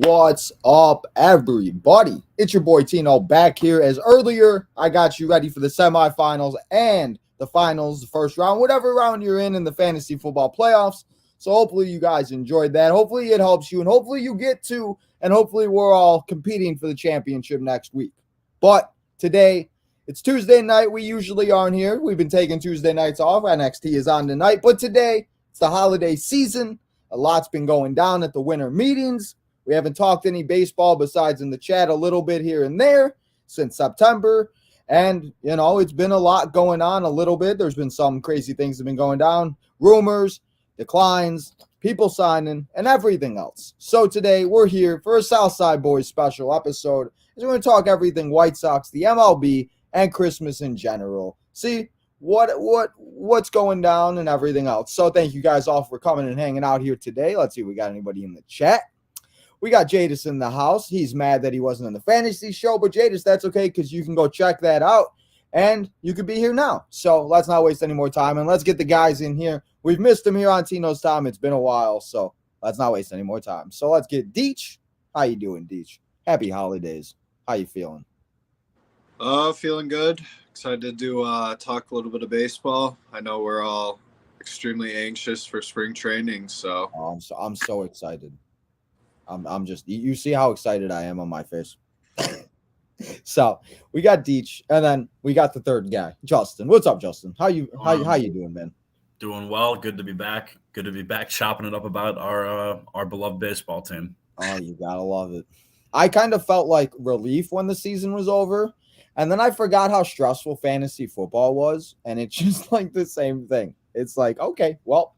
What's up, everybody? It's your boy Tino back here. As earlier, I got you ready for the semifinals and the finals, the first round, whatever round you're in the fantasy football playoffs. So hopefully you guys enjoyed that. Hopefully it helps you, and hopefully you get to, and hopefully we're all competing for the championship next week. But today, it's Tuesday night. We usually aren't here. We've been taking Tuesday nights off. NXT is on tonight, but today it's the holiday season. A lot's been going down at the winter meetings. We haven't talked any baseball besides in the chat a little bit here and there since September. And, you know, it's been a lot going on a little bit. There's been some crazy things that have been going down. Rumors, declines, people signing, and everything else. So today we're here for a SouthSide Boys special episode. We're going to talk everything White Sox, the MLB, and Christmas in general. See what's going down and everything else. So thank you guys all for coming and hanging out here today. Let's see if we got anybody in the chat. We got Jadis in the house. He's mad that he wasn't in the fantasy show, but Jadis, that's okay because you can go check that out and you could be here now. So let's not waste any more time and let's get the guys in here. We've missed them here on Tino's time. It's been a while, so let's not waste any more time. So let's get Deech. How you doing, Deech? Happy holidays. How you feeling? Feeling good. Excited to talk a little bit of baseball. I know we're all extremely anxious for spring training, so I'm so excited. I'm just, you see how excited I am on my face. So we got Deech, and then we got the third guy, Justin. What's up, Justin? How you doing, man? Doing well. Good to be back. Good to be back chopping it up about our beloved baseball team. Oh, you gotta love it. I kind of felt like relief when the season was over. And then I forgot how stressful fantasy football was, and it's just like the same thing. It's like, okay, well,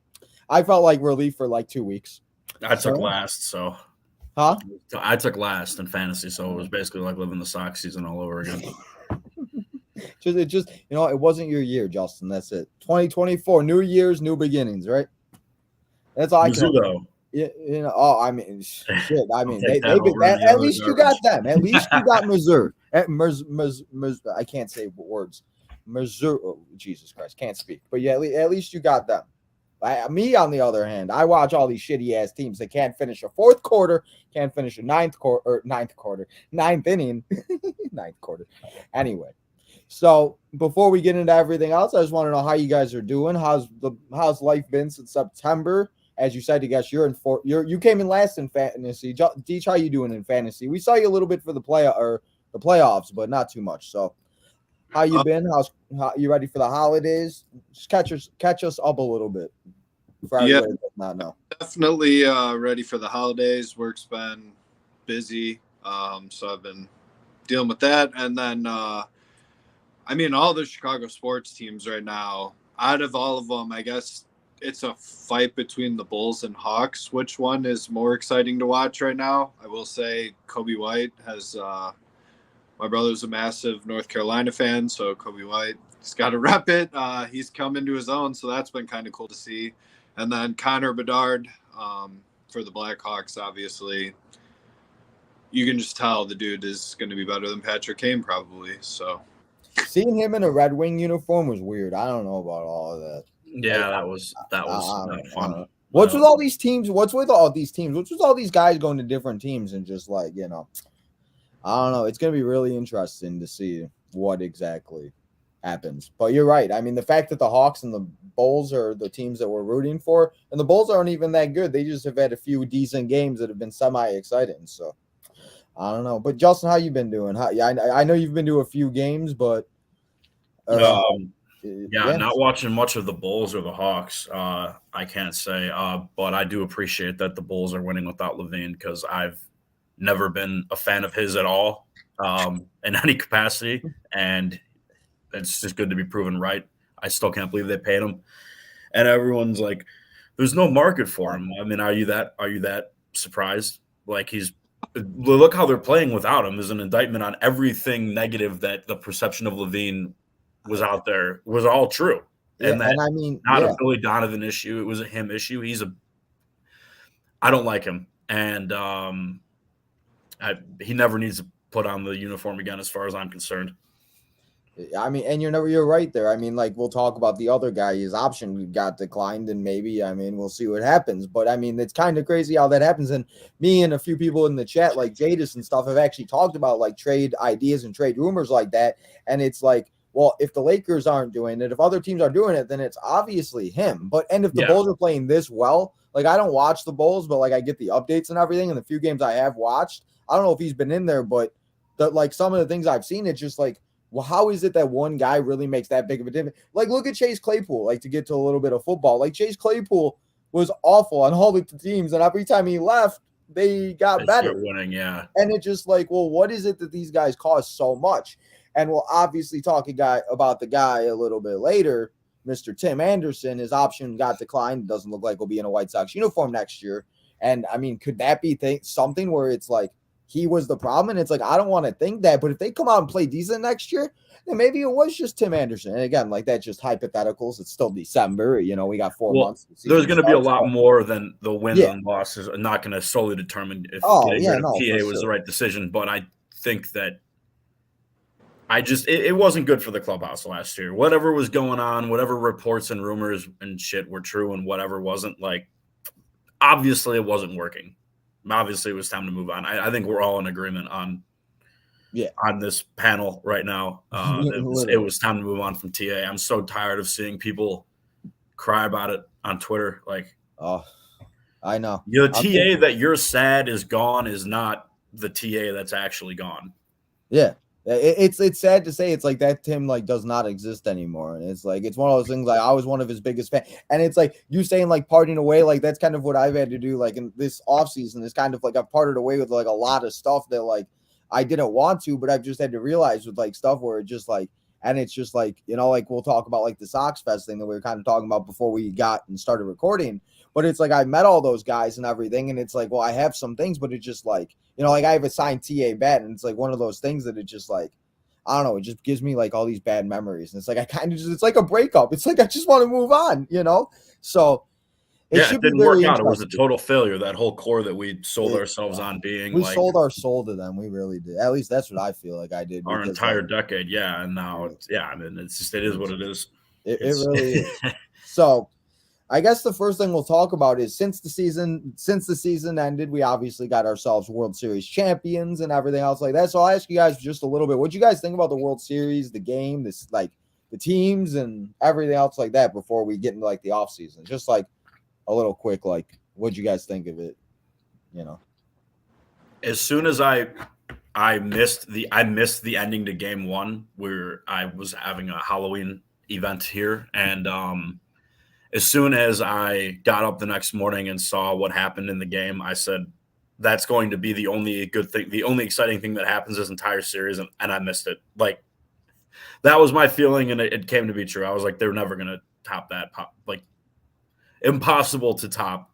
I felt like relief for like 2 weeks. I took last, so. Huh? I took last in fantasy, so it was basically like living the Sox season all over again. It wasn't your year, Justin. That's it. 2024, new years, new beginnings, right? That's all I can do. Yeah, you know. I mean, shit. I mean, at least you got them. At least you got Missouri. I can't say words. Missouri. Oh, Jesus Christ, can't speak. But yeah, at least you got them. Me, on the other hand, I watch all these shitty ass teams that can't finish a fourth quarter, can't finish a ninth inning, ninth quarter. Anyway, so before we get into everything else, I just want to know how you guys are doing. How's life been since September? As you said, I guess you came in last in fantasy. Deech, how you doing in fantasy? We saw you a little bit for the playoffs, but not too much. So, how you been? How you ready for the holidays? Just catch us up a little bit. Yeah, definitely ready for the holidays. Work's been busy, so I've been dealing with that. And then, all the Chicago sports teams right now. Out of all of them, I guess it's a fight between the Bulls and Hawks. Which one is more exciting to watch right now? I will say Kobe White has my brother's a massive North Carolina fan, so Kobe White, he's got to rep it. He's come into his own, so that's been kind of cool to see. And then Connor Bedard for the Blackhawks, obviously. You can just tell the dude is going to be better than Patrick Kane probably. So seeing him in a Red Wing uniform was weird. I don't know about all of that. Yeah, that was not fun. What's with all these teams? What's with all these teams? What's with all these guys going to different teams and just like, I don't know. It's going to be really interesting to see what exactly happens. But you're right. I mean, the fact that the Hawks and the Bulls are the teams that we're rooting for, and the Bulls aren't even that good. They just have had a few decent games that have been semi-exciting. So I don't know. But Justin, how you been doing? I know you've been to a few games, but not watching much of the Bulls or the Hawks. I can't say, but I do appreciate that the Bulls are winning without Levine because I've never been a fan of his at all in any capacity, and it's just good to be proven right. I still can't believe they paid him, and everyone's like, "There's no market for him." I mean, are you that surprised? Like look how they're playing without him is an indictment on everything negative that the perception of Levine was out there was all true. Yeah, and a Billy Donovan issue. It was a him issue. I don't like him. And he never needs to put on the uniform again as far as I'm concerned. I mean, and you're right there. I mean, like we'll talk about the other guy, his option got declined, and maybe we'll see what happens. But I mean, it's kind of crazy how that happens. And me and a few people in the chat, like Jadis and stuff, have actually talked about like trade ideas and trade rumors like that. And it's like, well, if the Lakers aren't doing it, if other teams are doing it, then it's obviously him. And if the Bulls are playing this well, like I don't watch the Bulls, but like I get the updates and everything. And the few games I have watched, I don't know if he's been in there, but like some of the things I've seen, it's just like, well, how is it that one guy really makes that big of a difference? Like, look at Chase Claypool, like to get to a little bit of football. Like, Chase Claypool was awful on all the teams, and every time he left, they got better. Winning, yeah. And it's just like, well, what is it that these guys cost so much? And we'll obviously talk about the guy a little bit later, Mr. Tim Anderson. His option got declined. Doesn't look like he'll be in a White Sox uniform next year. And, I mean, could that be something where it's like, he was the problem, and it's like I don't want to think that, but if they come out and play decent next year, then maybe it was just Tim Anderson. And again, like that's just hypotheticals. It's still December, we got 4 months. There's going to be a lot more than the wins and losses are not going to solely determine if getting rid of PA was the right decision. But I think that it wasn't good for the clubhouse last year. Whatever was going on, whatever reports and rumors and shit were true, and whatever wasn't, like obviously it wasn't working. Obviously, it was time to move on. I think we're all in agreement on this panel right now. It was time to move on from TA. I'm so tired of seeing people cry about it on Twitter. Like, oh, I know. The TA that you're sad is gone is not the TA that's actually gone. Yeah. It's sad to say it's like that Tim like does not exist anymore. And it's like it's one of those things like I was one of his biggest fans. And it's like you saying like parting away, like that's kind of what I've had to do like in this offseason. It's kind of like I've parted away with like a lot of stuff that like I didn't want to, but I've just had to realize with like stuff where it just like and it's just like, like we'll talk about like the Sox Fest thing that we were kind of talking about before we got and started recording. But it's like I met all those guys and everything, and it's like, well, I have some things, but it's just like, like I have a signed TA bat, and it's like one of those things that it just like, I don't know, it just gives me like all these bad memories. And it's like I kind of just, it's like a breakup. It's like I just want to move on, So it didn't work out. It was a total failure. That whole core that we sold ourselves on being we sold our soul to them. We really did. At least that's what I feel like I did. Our entire decade, yeah. And now, it's just it is what it is. It really is. So. I guess the first thing we'll talk about is since the season ended, we obviously got ourselves World Series champions and everything else like that. So I'll ask you guys just a little bit. What do you guys think about the World Series, the game, this like the teams and everything else like that before we get into like the off season? Just like a little quick, like what'd you guys think of it? As soon as I missed the ending to game one where I was having a Halloween event here, and as soon as I got up the next morning and saw what happened in the game, I said, that's going to be the only good thing, the only exciting thing that happens this entire series, and I missed it. Like, that was my feeling, and it came to be true. I was like, they're never going to top that. Like, impossible to top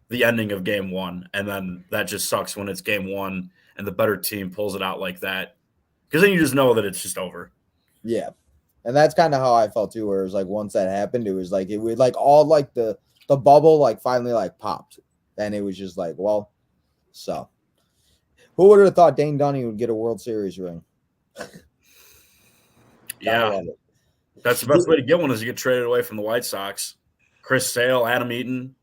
the ending of game one, and then that just sucks when it's game one and the better team pulls it out like that, because then you just know that it's just over. Yeah. And that's kind of how I felt too, where it was like once that happened, it was like it would like all like the bubble like finally like popped. And it was just like, well, so who would have thought Dane Dunning would get a World Series ring? Yeah. That's the best way to get one is to get traded away from the White Sox. Chris Sale, Adam Eaton,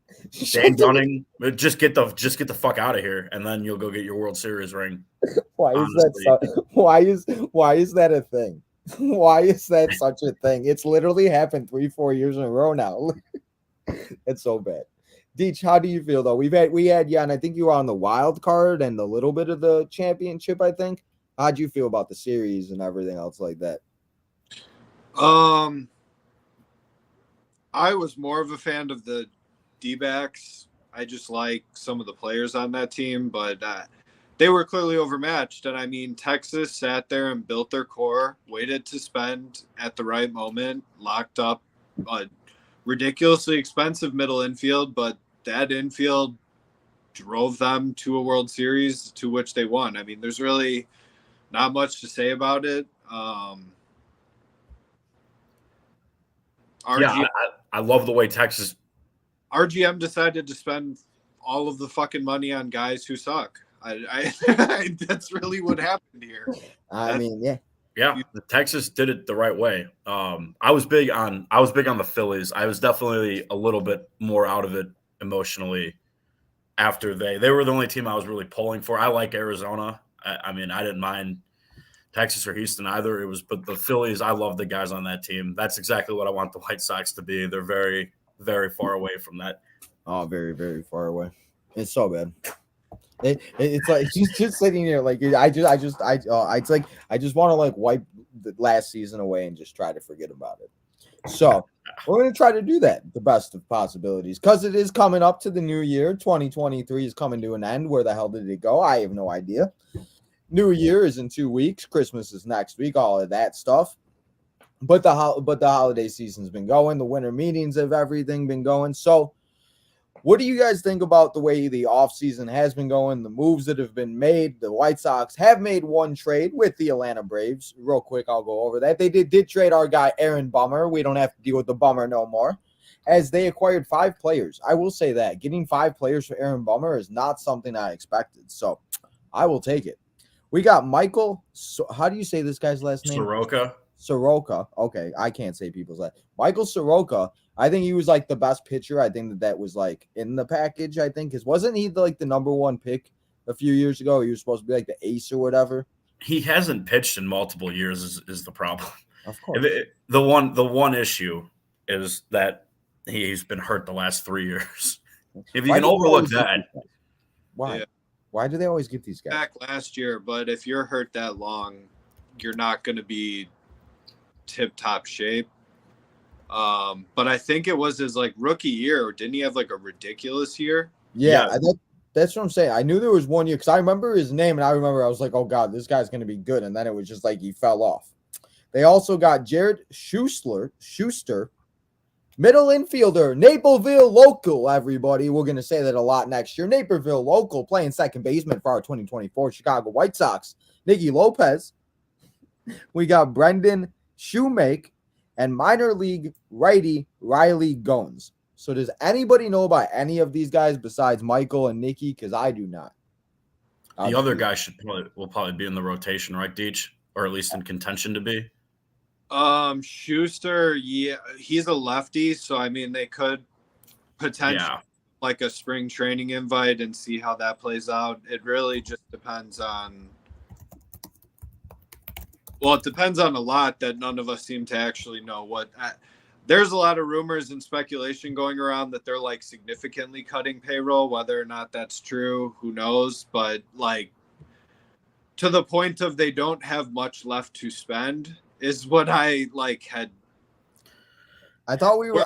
Dane Dunning. Just get the fuck out of here, and then you'll go get your World Series ring. Why is that a thing? Why is that such a thing? It's literally happened 3-4 years in a row now. It's so bad. Deech, how do you feel though? We had and I think you were on the wild card and a little bit of the championship, I think. How'd you feel about the series and everything else like that? I was more of a fan of the D-backs. I just like some of the players on that team, but they were clearly overmatched. And I mean, Texas sat there and built their core, waited to spend at the right moment, locked up a ridiculously expensive middle infield, but that infield drove them to a World Series to which they won. I mean, there's really not much to say about it. I love the way Texas. RGM decided to spend all of the fucking money on guys who suck. I that's really what happened here. I mean, yeah. Yeah, the Texas did it the right way. I was big on the Phillies. I was definitely a little bit more out of it emotionally after they were the only team I was really pulling for. I like Arizona. I mean, I didn't mind Texas or Houston either. But the Phillies, I love the guys on that team. That's exactly what I want the White Sox to be. They're very, very far away from that. Oh, very, very far away. It's so bad. It's like he's just sitting here like I just want to like wipe the last season away and just try to forget about it. So we're going to try to do that the best of possibilities because it is coming up to the new year. 2023 is coming to an end. Where the hell did it go? I have no idea. New Year is in 2 weeks. Christmas is next week. All of that stuff. But the holiday season's been going. The winter meetings have everything been going. So what do you guys think about the way the offseason has been going, the moves that have been made? The White Sox have made one trade with the Atlanta Braves. Real quick, I'll go over that. They did trade our guy Aaron Bummer. We don't have to deal with the Bummer no more, as they acquired 5 players. I will say that. Getting 5 players for Aaron Bummer is not something I expected, so I will take it. We got Michael. So how do you say this guy's last name? Soroka. Okay, I can't say people's last. Michael Soroka. I think he was like the best pitcher. I think that was like in the package. I think because wasn't he like the number 1 pick a few years ago? He was supposed to be like the ace or whatever. He hasn't pitched in multiple years. Is the problem? Of course. The one issue is that he's been hurt the last 3 years. If you can overlook that, why? Yeah. Why do they always get these guys back last year? But if you're hurt that long, you're not going to be tip-top shape. But I think it was his like rookie year. Didn't he have like a ridiculous year? Yeah. That's what I'm saying. I knew there was one year because I remember his name and I remember I was like, oh God, this guy's going to be good. And then it was just like he fell off. They also got Jared Schuster, middle infielder, Naperville local, everybody. We're going to say that a lot next year. Naperville local, playing second baseman for our 2024 Chicago White Sox. Nicky Lopez. We got Brendan Shoemake and minor league righty Riley Goins. So does anybody know about any of these guys besides Michael and Nicky? Because I do not. The other guy will probably be in the rotation, right, Deech? Or at least in contention to be. Schuster, yeah, he's a lefty, so I mean they could potentially like a spring training invite and see how that plays out. It really just depends on. Well, it depends on a lot that none of us seem to actually know what. There's a lot of rumors and speculation going around that they're like significantly cutting payroll. Whether or not that's true, who knows? But like to the point of they don't have much left to spend is what I like had. I thought we were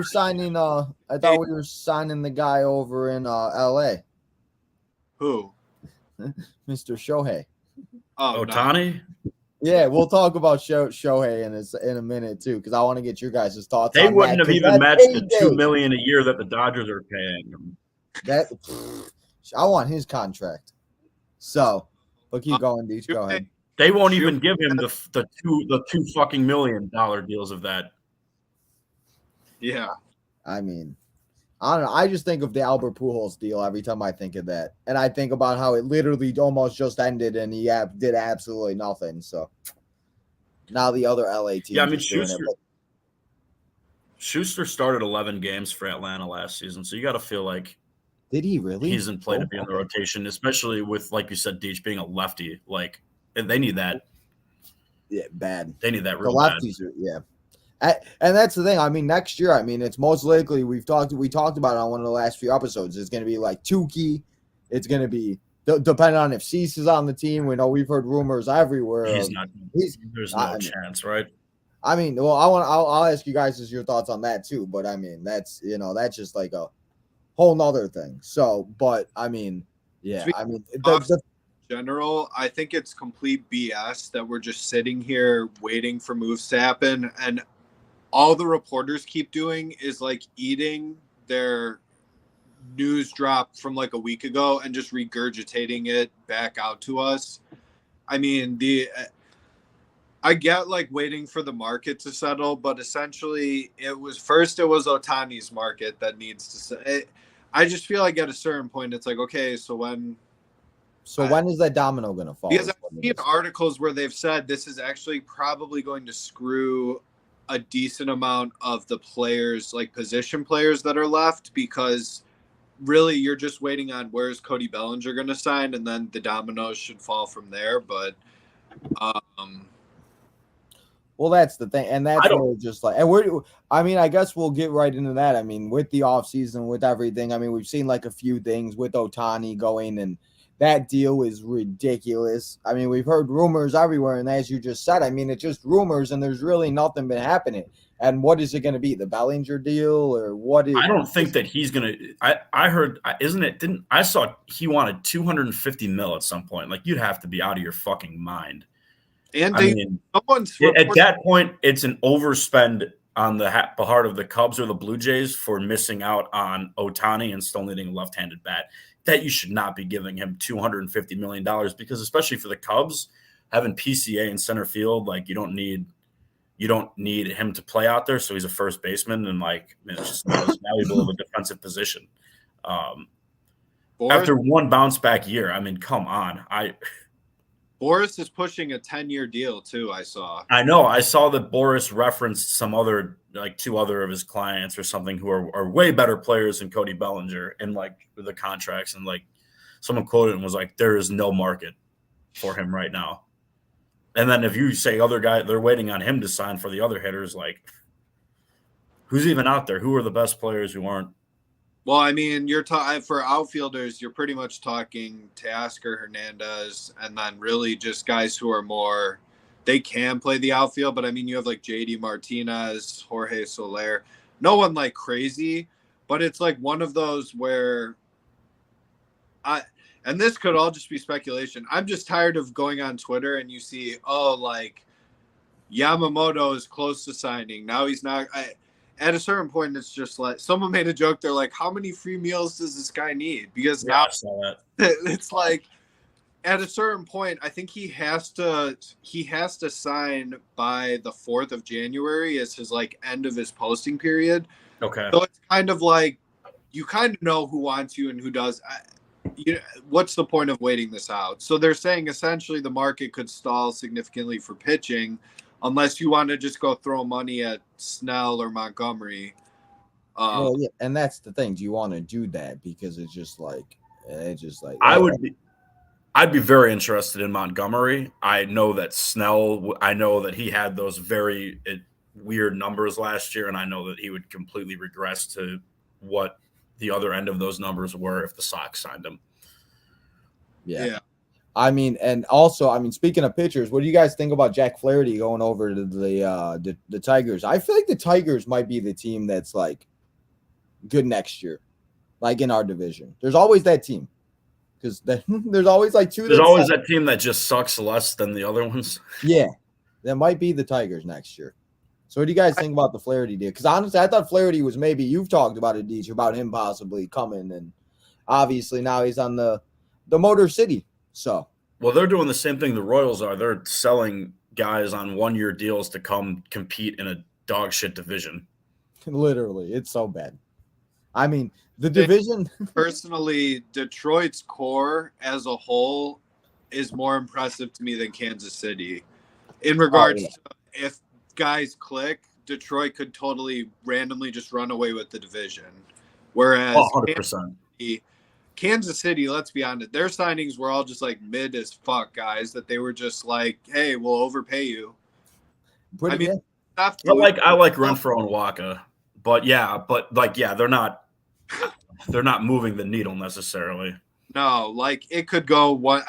signing we were signing the guy over in LA. Who? Mr. Shohei. Oh, Ohtani? No. Yeah, we'll talk about Shohei in a minute too, because I want to get your guys' thoughts. They wouldn't have even matched the $2 million a year that the Dodgers are paying him. I want his contract. So, but keep going, Deech. Go ahead. They won't even give him the two fucking $1 million deals of that. Yeah, I mean, I don't know. I just think of the Albert Pujols deal every time I think of that, and I think about how it literally almost just ended, and he did absolutely nothing. So now the other LA team. Yeah, I mean Schuster started 11 games for Atlanta last season, so you got to feel like. Did he really? He's in play to be in the rotation, especially with, like you said, Deech being a lefty. Like, they need that. Yeah, bad. They need that real bad. The lefties are, yeah. And that's the thing. I mean, next year, I mean, it's most likely we talked about it on one of the last few episodes. It's going to be like Tukey. It's going to be depending on if Cease is on the team. We know we've heard rumors everywhere. He's not. There's no chance, right? I mean, well, I'll ask you guys your thoughts on that too. But I mean, that's just like a whole nother thing. So, but I mean, yeah, I mean, general, I think it's complete BS that we're just sitting here waiting for moves to happen, and all the reporters keep doing is like eating their news drop from like a week ago and just regurgitating it back out to us. I mean, I get like waiting for the market to settle, but essentially it was Ohtani's market that needs to. I just feel like at a certain point it's like, okay, so when So when is that domino going to fall? Because I've seen articles where they've said this is actually probably going to screw a decent amount of the players, like position players that are left, because really you're just waiting on where's Cody Bellinger going to sign, and then the dominoes should fall from there. But well, that's the thing, and that's where just like, and I mean, I guess we'll get right into that. I mean, with the offseason, with everything, I mean, we've seen like a few things with Ohtani going, and that deal is ridiculous. I mean, we've heard rumors everywhere, and as you just said, I mean, it's just rumors, and there's really nothing been happening. And what is it going to be? The Bellinger deal, or what is? I don't think that he's going to. I heard, isn't it? I saw he wanted 250 mil at some point. Like, you'd have to be out of your fucking mind. And I mean, at that point, it's an overspend on the part of the Cubs or the Blue Jays for missing out on Ohtani and still needing a left-handed bat. That you should not be giving him $250 million, because especially for the Cubs, having PCA in center field, like you don't need him to play out there. So he's a first baseman, and like it's just not as valuable of a defensive position. After one bounce back year, I mean, come on. Boris is pushing a 10-year deal too. I know. I saw that Boris referenced some other, like 2 other of his clients or something who are way better players than Cody Bellinger in like the contracts. And like someone quoted and was like, there is no market for him right now. And then if you say other guy, they're waiting on him to sign for the other hitters, like who's even out there? Who are the best players who aren't? Well, I mean, you're for outfielders, you're pretty much talking Teoscar, Hernandez, and then really just guys who are more, they can play the outfield. But I mean, you have like JD Martinez, Jorge Soler, no one like crazy, but it's like one of those where and this could all just be speculation. I'm just tired of going on Twitter and you see, like Yamamoto is close to signing. Now he's not. At a certain point, it's just like someone made a joke. They're like, how many free meals does this guy need? Because now it's like at a certain point, I think he has to sign by the 4th of January as his like end of his posting period. Okay. So it's kind of like you kind of know who wants you and who does. What's the point of waiting this out? So they're saying essentially the market could stall significantly for pitching unless you want to just go throw money at Snell or Montgomery. Well, yeah, and that's the thing. Do you want to do that? Because it's just like I'd be very interested in Montgomery. I know that Snell, I know that he had those very weird numbers last year, and I know that he would completely regress to what the other end of those numbers were if the Sox signed him. Yeah. I mean, and also, I mean, speaking of pitchers, what do you guys think about Jack Flaherty going over to the Tigers? I feel like the Tigers might be the team that's like good next year, like in our division. There's always that team because there's always like 2. There's always that team that just sucks less than the other ones. Yeah, that might be the Tigers next year. So what do you guys think about the Flaherty deal? Because honestly, I thought Flaherty was maybe you've talked about it, Deej, about him possibly coming, and obviously now he's on the Motor City. So, well, they're doing the same thing the Royals are. They're selling guys on 1-year deals to come compete in a dog shit division. Literally, it's so bad. I mean, the division. Personally, Detroit's core as a whole is more impressive to me than Kansas City. In regards to if guys click, Detroit could totally randomly just run away with the division. Whereas 100%. Kansas City, let's be honest, their signings were all just like mid as fuck guys that they were just like, hey, we'll overpay you. I mean, I like Renfroe and Waka, but they're not moving the needle necessarily. No, like it could go one.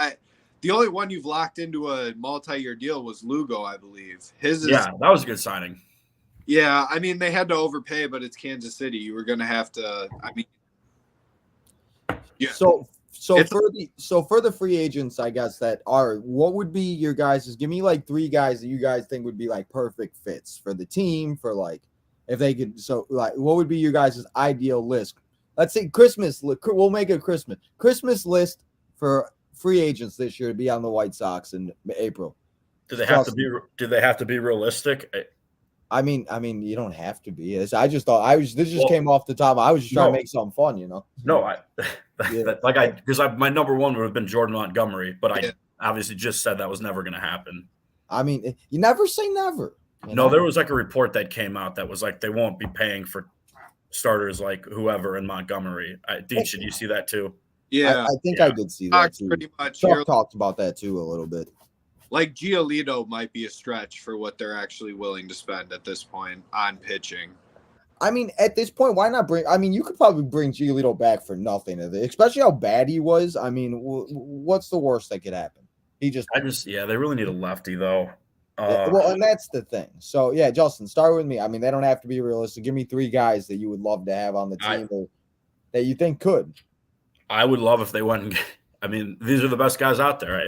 The only one you've locked into a multi-year deal was Lugo, I believe. That was a good signing. Yeah, I mean they had to overpay, but it's Kansas City. You were going to have to. I mean. Yeah. So for the free agents, I guess that are, what would be your guys'? Give me like 3 guys that you guys think would be like perfect fits for the team, for like if they could. So like, what would be your guys' ideal list? Let's say Christmas. We'll make a Christmas list for free agents this year to be on the White Sox in April. Do they have to be realistic? I mean, you don't have to be. I just thought this just came off the top. I was just trying to make something fun, you know. No, because my number one would have been Jordan Montgomery, but I obviously just said that was never going to happen. I mean, you never say never. No, there was like a report that came out that was like they won't be paying for starters like whoever in Montgomery. Deej, did you see that too? Yeah, I think I did see that too. Pretty much. Chuck talked about that too a little bit. Like Giolito might be a stretch for what they're actually willing to spend at this point on pitching. I mean, at this point, why not bring? I mean, you could probably bring Giolito back for nothing, especially how bad he was. I mean, what's the worst that could happen? They really need a lefty though. Well, and that's the thing. So yeah, Justin, start with me. I mean, they don't have to be realistic. Give me 3 guys that you would love to have on the team that you think could. I would love if they went and. I mean, these are the best guys out there.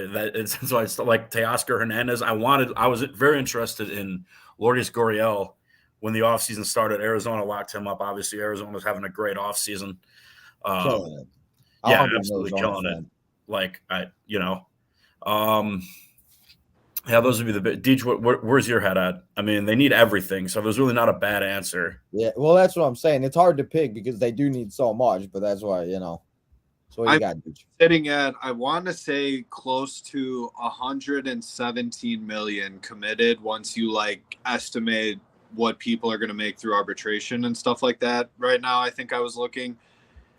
So it's like Teoscar Hernandez. I was very interested in Lourdes Gurriel when the offseason started. Arizona locked him up. Obviously, Arizona was having a great offseason. Killing it. Yeah, absolutely killing it. Like, those would be the big. Deej, where's your head at? I mean, they need everything, so there's really not a bad answer. Yeah, well, that's what I'm saying. It's hard to pick because they do need so much, but that's why, So what you got, Deej? Sitting at, I want to say close to 117 million committed once you estimate what people are going to make through arbitration and stuff like that. Right now, I think I was looking.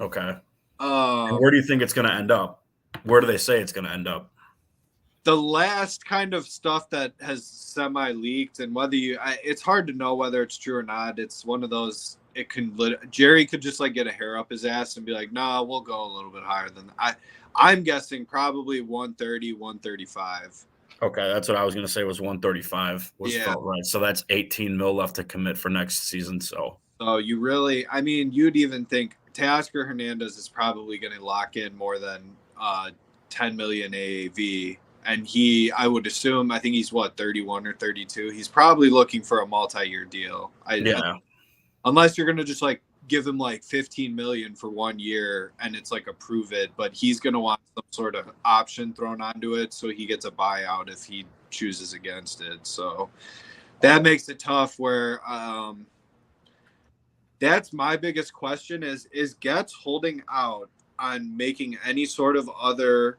Okay. And where do you think it's going to end up? Where do they say it's going to end up? The last kind of stuff that has semi-leaked, and it's hard to know whether it's true or not. It's one of those. Jerry could just get a hair up his ass and be like, "Nah, we'll go a little bit higher than that." I'm guessing probably 130, 135. Okay, that's what I was going to say was 135 felt right. So that's 18 mil left to commit for next season. So you really, I mean, you'd even think Teoscar Hernandez is probably going to lock in more than 10 million AAV. And I would assume, I think he's 31 or 32. He's probably looking for a multi-year deal. Unless you're going to just give him 15 million for 1 year and it's a prove it, but he's going to want some sort of option thrown onto it. So he gets a buyout if he chooses against it. So that makes it tough where, that's my biggest question is Getz holding out on making any sort of other,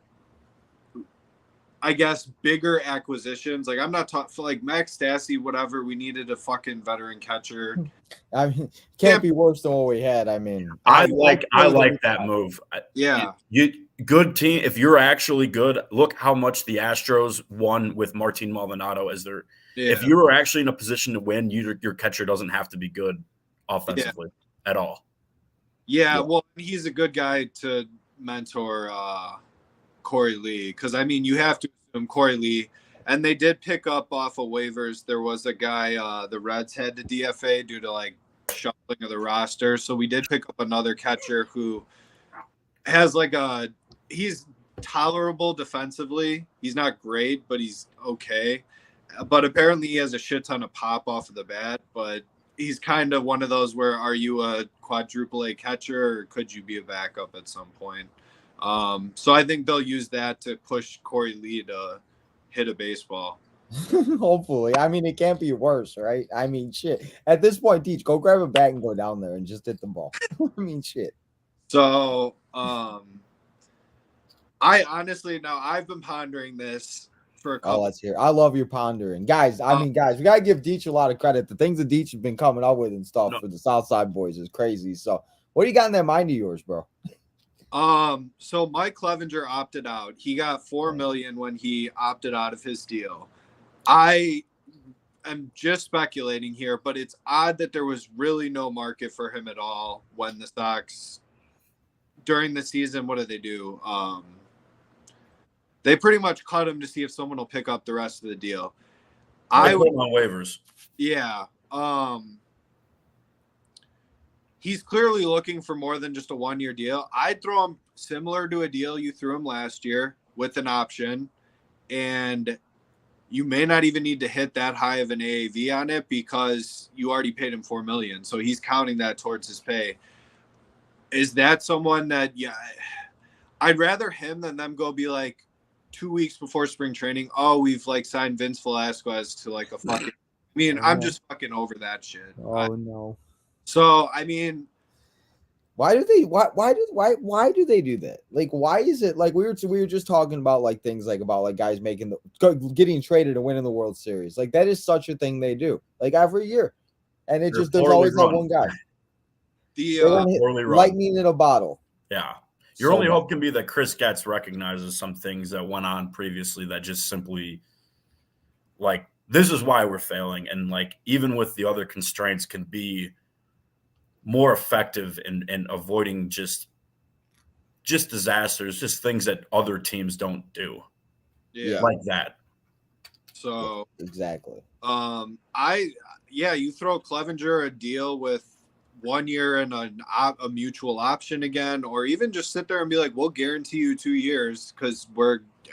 I guess, bigger acquisitions? I'm not talking for Max Stassi, whatever. We needed a fucking veteran catcher. I mean, can't be worse than what we had. I mean, I like that move. Yeah. Good team. If you're actually good, look how much the Astros won with Martin Maldonado as their. Yeah. If you were actually in a position to win, your catcher doesn't have to be good offensively at all. Yeah, well, he's a good guy to mentor Corey Lee, because I mean, you have to assume Corey Lee, and they did pick up off of waivers. There was a guy the Reds had to DFA due to shuffling of the roster, so we did pick up another catcher who has he's tolerable defensively. He's not great, but he's okay. But apparently he has a shit ton of pop off of the bat, but he's kind of one of those where, are you a quadruple A catcher or could you be a backup at some point? So I think they'll use that to push Corey Lee to hit a baseball. Hopefully. I mean, it can't be worse, right? I mean, shit. At this point, Deej, go grab a bat and go down there and just hit the ball. I mean, shit. So, I honestly, now I've been pondering this for a couple. Oh, let's hear. I love your pondering. Guys, we got to give Deej a lot of credit. The things that Deej has been coming up with and stuff for the SouthSide Boys is crazy. So, what do you got in that mind of yours, bro? So Mike Clevenger opted out. He got $4 million when he opted out of his deal. I am just speculating here, but it's odd that there was really no market for him at all when the Sox during the season. What did they do? They pretty much cut him to see if someone will pick up the rest of the deal. I put him on waivers. Yeah. He's clearly looking for more than just a 1-year deal. I'd throw him similar to a deal you threw him last year with an option, and you may not even need to hit that high of an AAV on it because you already paid him $4 million. So he's counting that towards his pay. Is that someone that, I'd rather him than them go be 2 weeks before spring training, we've signed Vince Velasquez to a fucking mean, I'm just fucking over that shit. Oh no. So I mean, why do they do that? Like, why is it like we were just talking about like things like about like guys getting traded and winning the World Series? Like that is such a thing they do like every year, and it just there's always that one guy. Lightning in a bottle. Yeah. Your only hope can be that Chris Getz recognizes some things that went on previously that just simply like this is why we're failing, and like even with the other constraints can be more effective in avoiding just disasters, just things that other teams don't do. Yeah. Like that. So exactly. You throw Clevenger a deal with 1 year and a mutual option again, or even just sit there and be like, we'll guarantee you 2 years because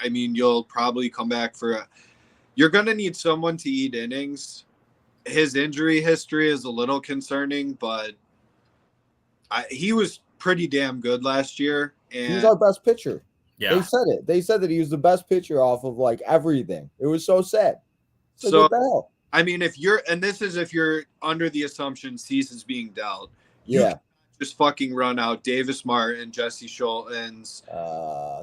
you'll probably come back you're going to need someone to eat innings. His injury history is a little concerning, but he was pretty damn good last year. And he's our best pitcher. Yeah. They said it. They said that he was the best pitcher off of like everything. It was so sad. So what the hell? I mean, if you're under the assumption Cease's being dealt, yeah, just fucking run out Davis Martin, Jesse Schultz,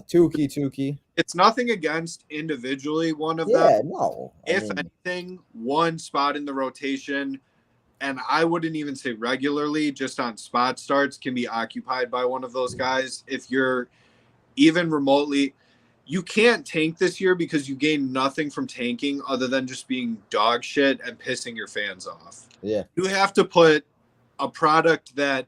Tukey. It's nothing against individually one of them. Yeah, no. If anything, one spot in the rotation, and I wouldn't even say regularly, just on spot starts, can be occupied by one of those guys. If you're even remotely, you can't tank this year because you gain nothing from tanking other than just being dog shit and pissing your fans off. Yeah. You have to put a product that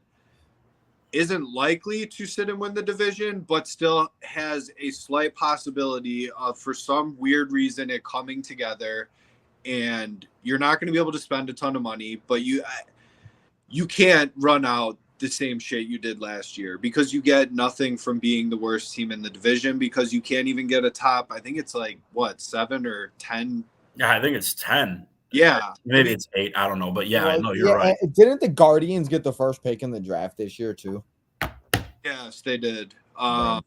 isn't likely to sit and win the division, but still has a slight possibility of, for some weird reason, it coming together. And you're not going to be able to spend a ton of money, but you can't run out the same shit you did last year because you get nothing from being the worst team in the division because you can't even get a top. I think it's like, 7 or 10? Yeah, I think it's 10. Yeah. Maybe it's 8. I don't know. But yeah, I know you're right. Didn't the Guardians get the first pick in the draft this year too? Yes, they did. So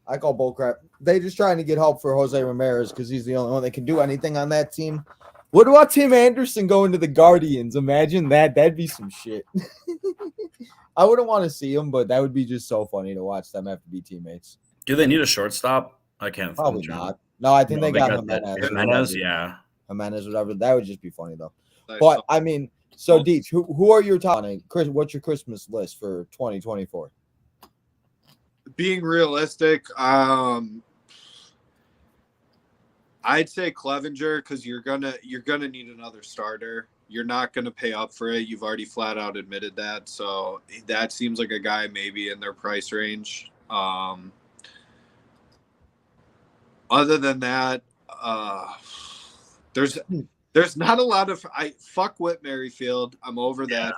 I call bullcrap. They just trying to get help for Jose Ramirez because he's the only one that can do anything on that team. What about Tim Anderson going to the Guardians? Imagine that. That'd be some shit. I wouldn't want to see him, but that would be just so funny to watch them have to be teammates. Do they need a shortstop? I can't. Probably not. No, I think they got Jimenez. Jimenez, yeah. Jimenez, whatever. That would just be funny though. But I mean, so Deech, who are your top? Chris, what's your Christmas list for 2024? Being realistic, I'd say Clevenger because you're gonna need another starter. You're not gonna pay up for it. You've already flat out admitted that. So that seems like a guy maybe in their price range. Other than that, there's not a lot of fuck Whit Merrifield. I'm over that.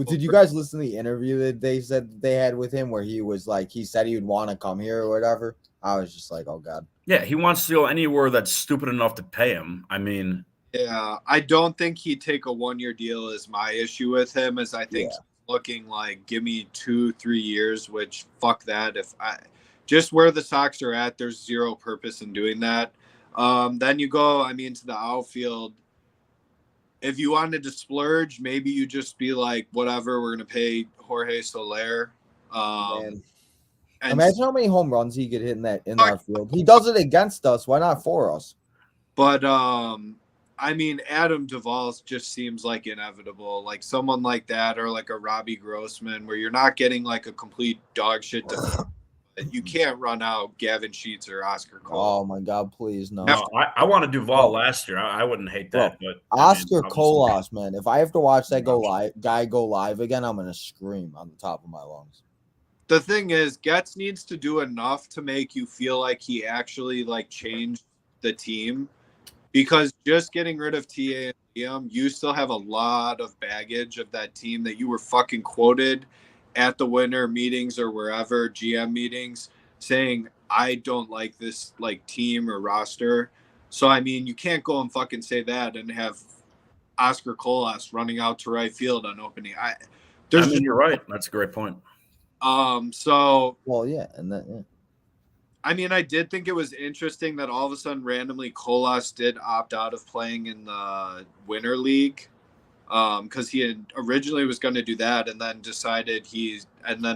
Did you guys listen to the interview that they said they had with him where he was like he said he would want to come here or whatever? I was just like, oh god. Yeah, he wants to go anywhere that's stupid enough to pay him. I mean, yeah, I don't think he'd take a 1-year deal. Is my issue with him is I think he's looking like give me 2-3 years, which fuck that. If just where the Sox are at, there's zero purpose in doing that. Then you go, to the outfield. If you wanted to splurge, maybe you just be like, whatever, we're going to pay Jorge Soler. Imagine how many home runs he could hit in our field. He does it against us. Why not for us? But, Adam Duvall just seems like inevitable. Like someone like that or like a Robbie Grossman where you're not getting like a complete dog shit to you can't run out Gavin Sheets or Oscar Colas. Oh my God, please no! I want to Duvall last year. I wouldn't hate that, but Oscar Colas, man. If I have to watch that guy go live again, I'm gonna scream on the top of my lungs. The thing is, Getz needs to do enough to make you feel like he actually like changed the team, because just getting rid of TA and Liam, you still have a lot of baggage of that team that you were fucking quoted at the winter meetings or wherever, GM meetings, saying, I don't like this like team or roster. So, you can't go and fucking say that and have Oscar Colas running out to right field on opening. You're right. That's a great point. So. Well, yeah. And that, yeah. I mean, I did think it was interesting that all of a sudden, randomly, Colas did opt out of playing in the Winter League because he had originally was going to do that and then decided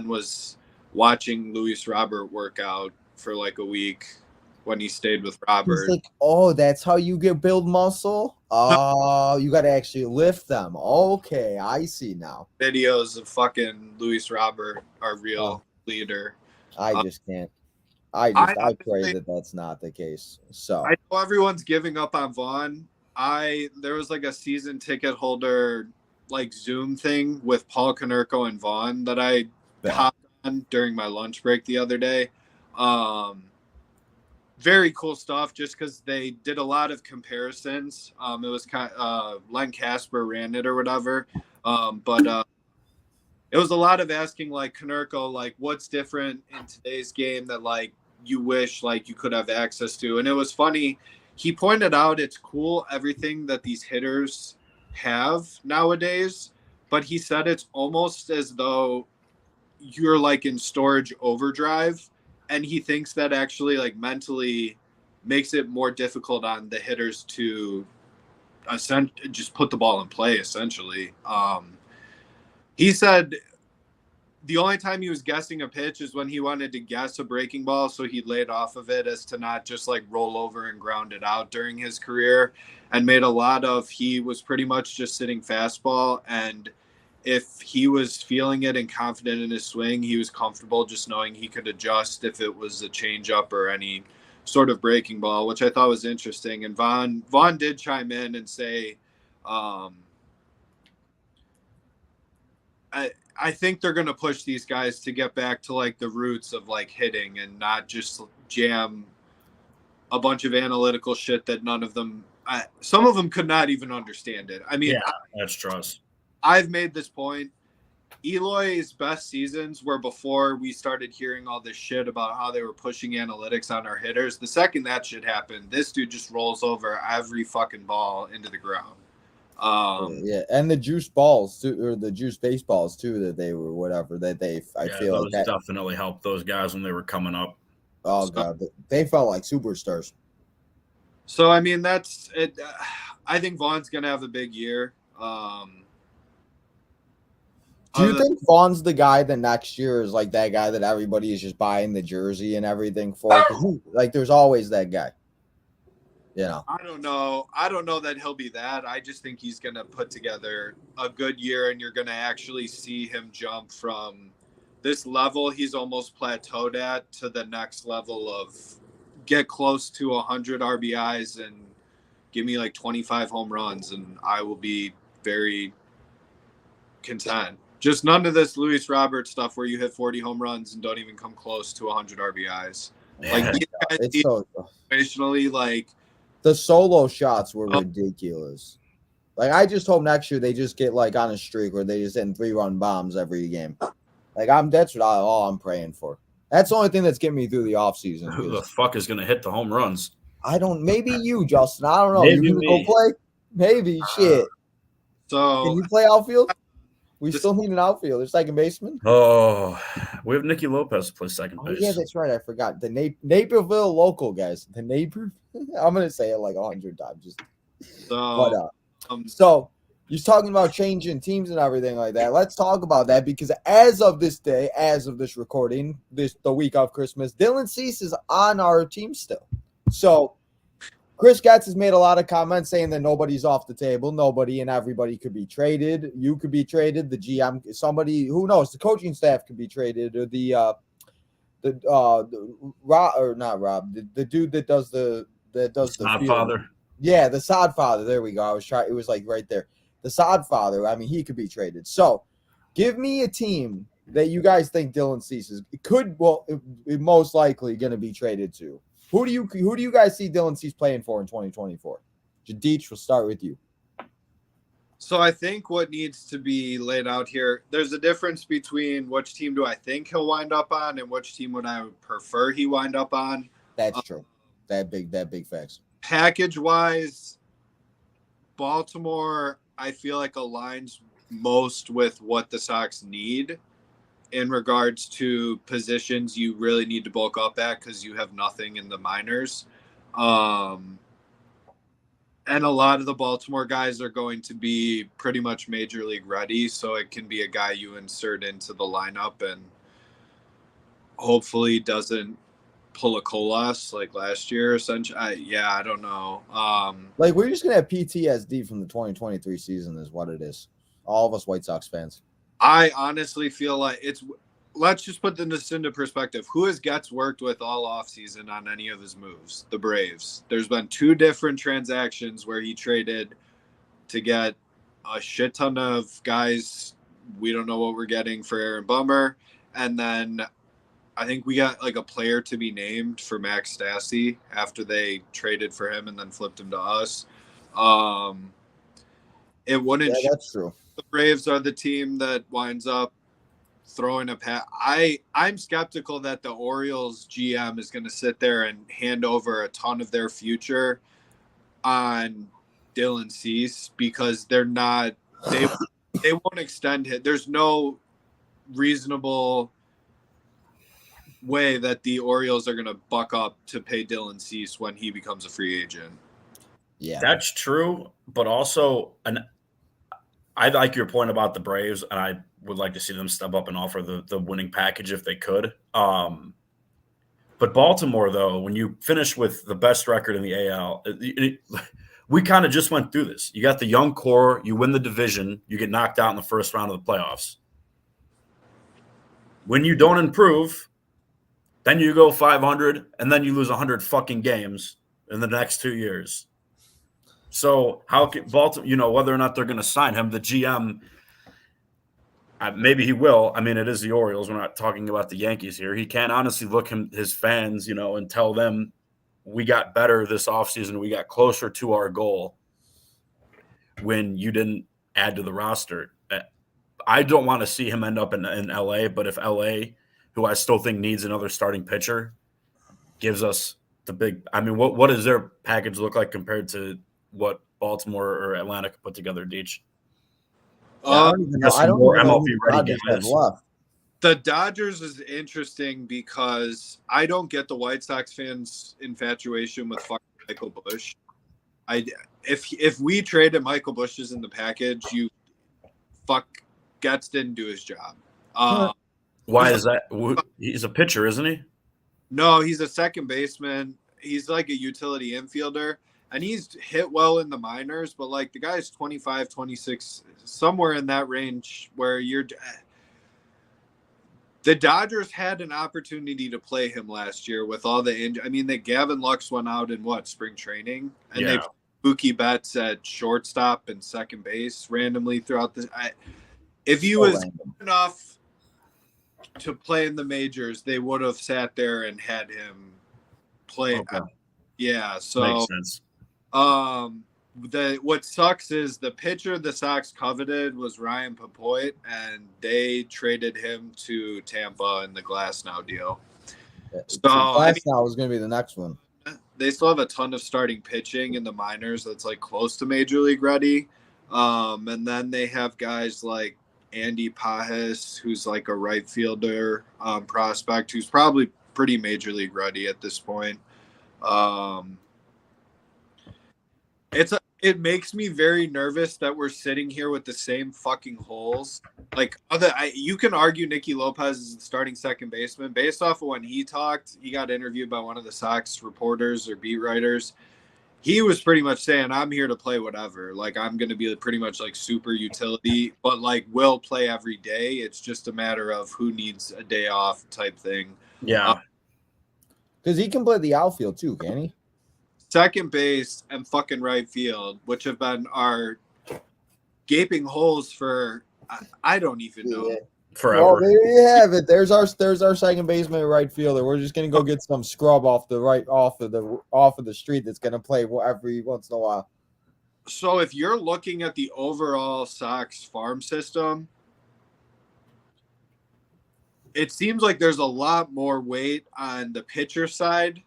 was watching Luis Robert work out for like a week when he stayed with He's Robert. like, oh, that's how you build muscle? Oh, you got to actually lift them. Okay, I see now. Videos of fucking Luis Robert, our real leader. I just can't. I pray that that's not the case. So I know everyone's giving up on Vaughn. There was like a season ticket holder like Zoom thing with Paul Konerko and Vaughn that I hopped on during my lunch break the other day. Very cool stuff just because they did a lot of comparisons. It was kind of Len Casper ran it or whatever. But it was a lot of asking like Konerko, like what's different in today's game that like you wish like you could have access to. And it was funny. He pointed out it's cool everything that these hitters have nowadays, but he said it's almost as though you're like in storage overdrive, and he thinks that actually like mentally makes it more difficult on the hitters to just put the ball in play essentially. He said the only time he was guessing a pitch is when he wanted to guess a breaking ball, so he laid off of it as to not just like roll over and ground it out during his career, and made a lot of he was pretty much just sitting fastball, and if he was feeling it and confident in his swing, he was comfortable just knowing he could adjust if it was a changeup or any sort of breaking ball, which I thought was interesting. And Vaughn did chime in and say, I think they're going to push these guys to get back to like the roots of like hitting and not just jam a bunch of analytical shit that none of them, some of them could not even understand it. I mean, yeah, that's trust. I've made this point. Eloy's best seasons were before we started hearing all this shit about how they were pushing analytics on our hitters. The second that shit happened, this dude just rolls over every fucking ball into the ground. Yeah, and the juice balls too, or the juice baseballs too, that they were whatever that they. I feel those like that definitely helped those guys when they were coming up. Oh god, they felt like superstars. So I mean, that's it. I think Vaughn's gonna have a big year. Do you think Vaughn's the guy that next year is like that guy that everybody is just buying the jersey and everything for? Like, there's always that guy. You know, I don't know. I don't know that he'll be that. I just think he's going to put together a good year, and you're going to actually see him jump from this level he's almost plateaued at to the next level of get close to 100 RBIs and give me like 25 home runs, and I will be very content. Just none of this Luis Robert stuff where you hit 40 home runs and don't even come close to 100 RBIs. Like, these guys it's so situationally, like, the solo shots were ridiculous. Like, I just hope next year they just get like on a streak where they just hitting 3-run bombs every game. Like, that's what all I'm praying for. That's the only thing that's getting me through the offseason. Who the fuck is going to hit the home runs? I don't. Maybe you, Justin. I don't know. Maybe you gonna go play? Maybe. Shit. So can you play outfield? We still need an outfielder, second baseman. Oh, we have Nicky Lopez to play second base. Yeah, that's right. I forgot the Naperville local guys. The neighbor. I'm gonna say it like 100 times. So you're talking about changing teams and everything like that. Let's talk about that because as of this day, as of this recording, the week of Christmas, Dylan Cease is on our team still. So Chris Getz has made a lot of comments saying that nobody's off the table. Nobody and everybody could be traded. You could be traded. The GM, somebody, who knows? The coaching staff could be traded, or the Rob, or not Rob, the dude that does the Father. Yeah, the Sod Father. There we go. I was trying. It was like right there. The Sod Father. I mean, he could be traded. So, give me a team that you guys think Dylan Cease it most likely going to be traded to. Who do you guys see Dylan Cease playing for in 2024? Jadich, we'll start with you. So I think what needs to be laid out here, there's a difference between which team do I think he'll wind up on and which team would I prefer he wind up on. That's true. That big facts. Package-wise, Baltimore, I feel like aligns most with what the Sox need. in regards to positions you really need to bulk up at because you have nothing in the minors. And a lot of the Baltimore guys are going to be pretty much major league ready, so it can be a guy you insert into the lineup and hopefully doesn't pull a Colas like last year. Essentially, I don't know. Like, we're just gonna have PTSD from the 2023 season, is what it is. All of us White Sox fans. I honestly feel like it's. Let's just put this into perspective. Who has Getz worked with all offseason on any of his moves? The Braves. There's been 2 different transactions where he traded to get a shit ton of guys. We don't know what we're getting for Aaron Bummer. And then I think we got like a player to be named for Max Stassi after they traded for him and then flipped him to us. It wouldn't. Yeah, that's true. The Braves are the team that winds up throwing a pass. I'm skeptical that the Orioles GM is going to sit there and hand over a ton of their future on Dylan Cease because they're not. They won't extend it. There's no reasonable way that the Orioles are going to buck up to pay Dylan Cease when he becomes a free agent. Yeah, that's true. But also, I like your point about the Braves, and I would like to see them step up and offer the winning package if they could. But Baltimore, though, when you finish with the best record in the AL, we kind of just went through this. You got the young core, you win the division, you get knocked out in the first round of the playoffs. When you don't improve, then you go 500, and then you lose 100 fucking games in the next 2 years. So how can Baltimore, whether or not they're going to sign him, the GM, maybe he will. I mean, it is the Orioles. We're not talking about the Yankees here. He can't honestly look his fans, and tell them we got better this offseason. We got closer to our goal when you didn't add to the roster. I don't want to see him end up in LA, but if LA, who I still think needs another starting pitcher, gives us the big – I mean, what does their package look like compared to what Baltimore or Atlanta could put together, Deech? I don't even know. I don't even know who Dodgers have left. The Dodgers is interesting because I don't get the White Sox fans' infatuation with fucking Michael Busch. If we traded Michael Busch's in the package, Getz didn't do his job. Why is that? He's a pitcher, isn't he? No, he's a second baseman. He's like a utility infielder. And he's hit well in the minors, but like the guy's 25, 26, somewhere in that range where the Dodgers had an opportunity to play him last year with all the injuries. I mean, Gavin Lux went out in spring training, and they put Mookie Betts at shortstop and second base randomly throughout the. If he was good enough to play in the majors, they would have sat there and had him play. Okay. Yeah, so makes sense. What sucks is the pitcher the Sox coveted was Ryan Papoit, and they traded him to Tampa in the Glasnow deal. So Glasnow is going to be the next one. They still have a ton of starting pitching in the minors that's like close to major league ready. And then they have guys like Andy Pajes, who's like a right fielder prospect, who's probably pretty major league ready at this point. It makes me very nervous that we're sitting here with the same fucking holes. Like you can argue Nicky Lopez is the starting second baseman based off of when he talked. He got interviewed by one of the Sox reporters or beat writers. He was pretty much saying, "I'm here to play whatever. Like I'm going to be pretty much like super utility, but like will play every day. It's just a matter of who needs a day off type thing." Yeah, because he can play the outfield too, can he? Second base and fucking right field, which have been our gaping holes for I don't even know forever. Well, there you have it. There's our second baseman and right fielder. We're just gonna go get some scrub off of the street that's gonna play every once in a while. So if you're looking at the overall Sox farm system, it seems like there's a lot more weight on the pitcher side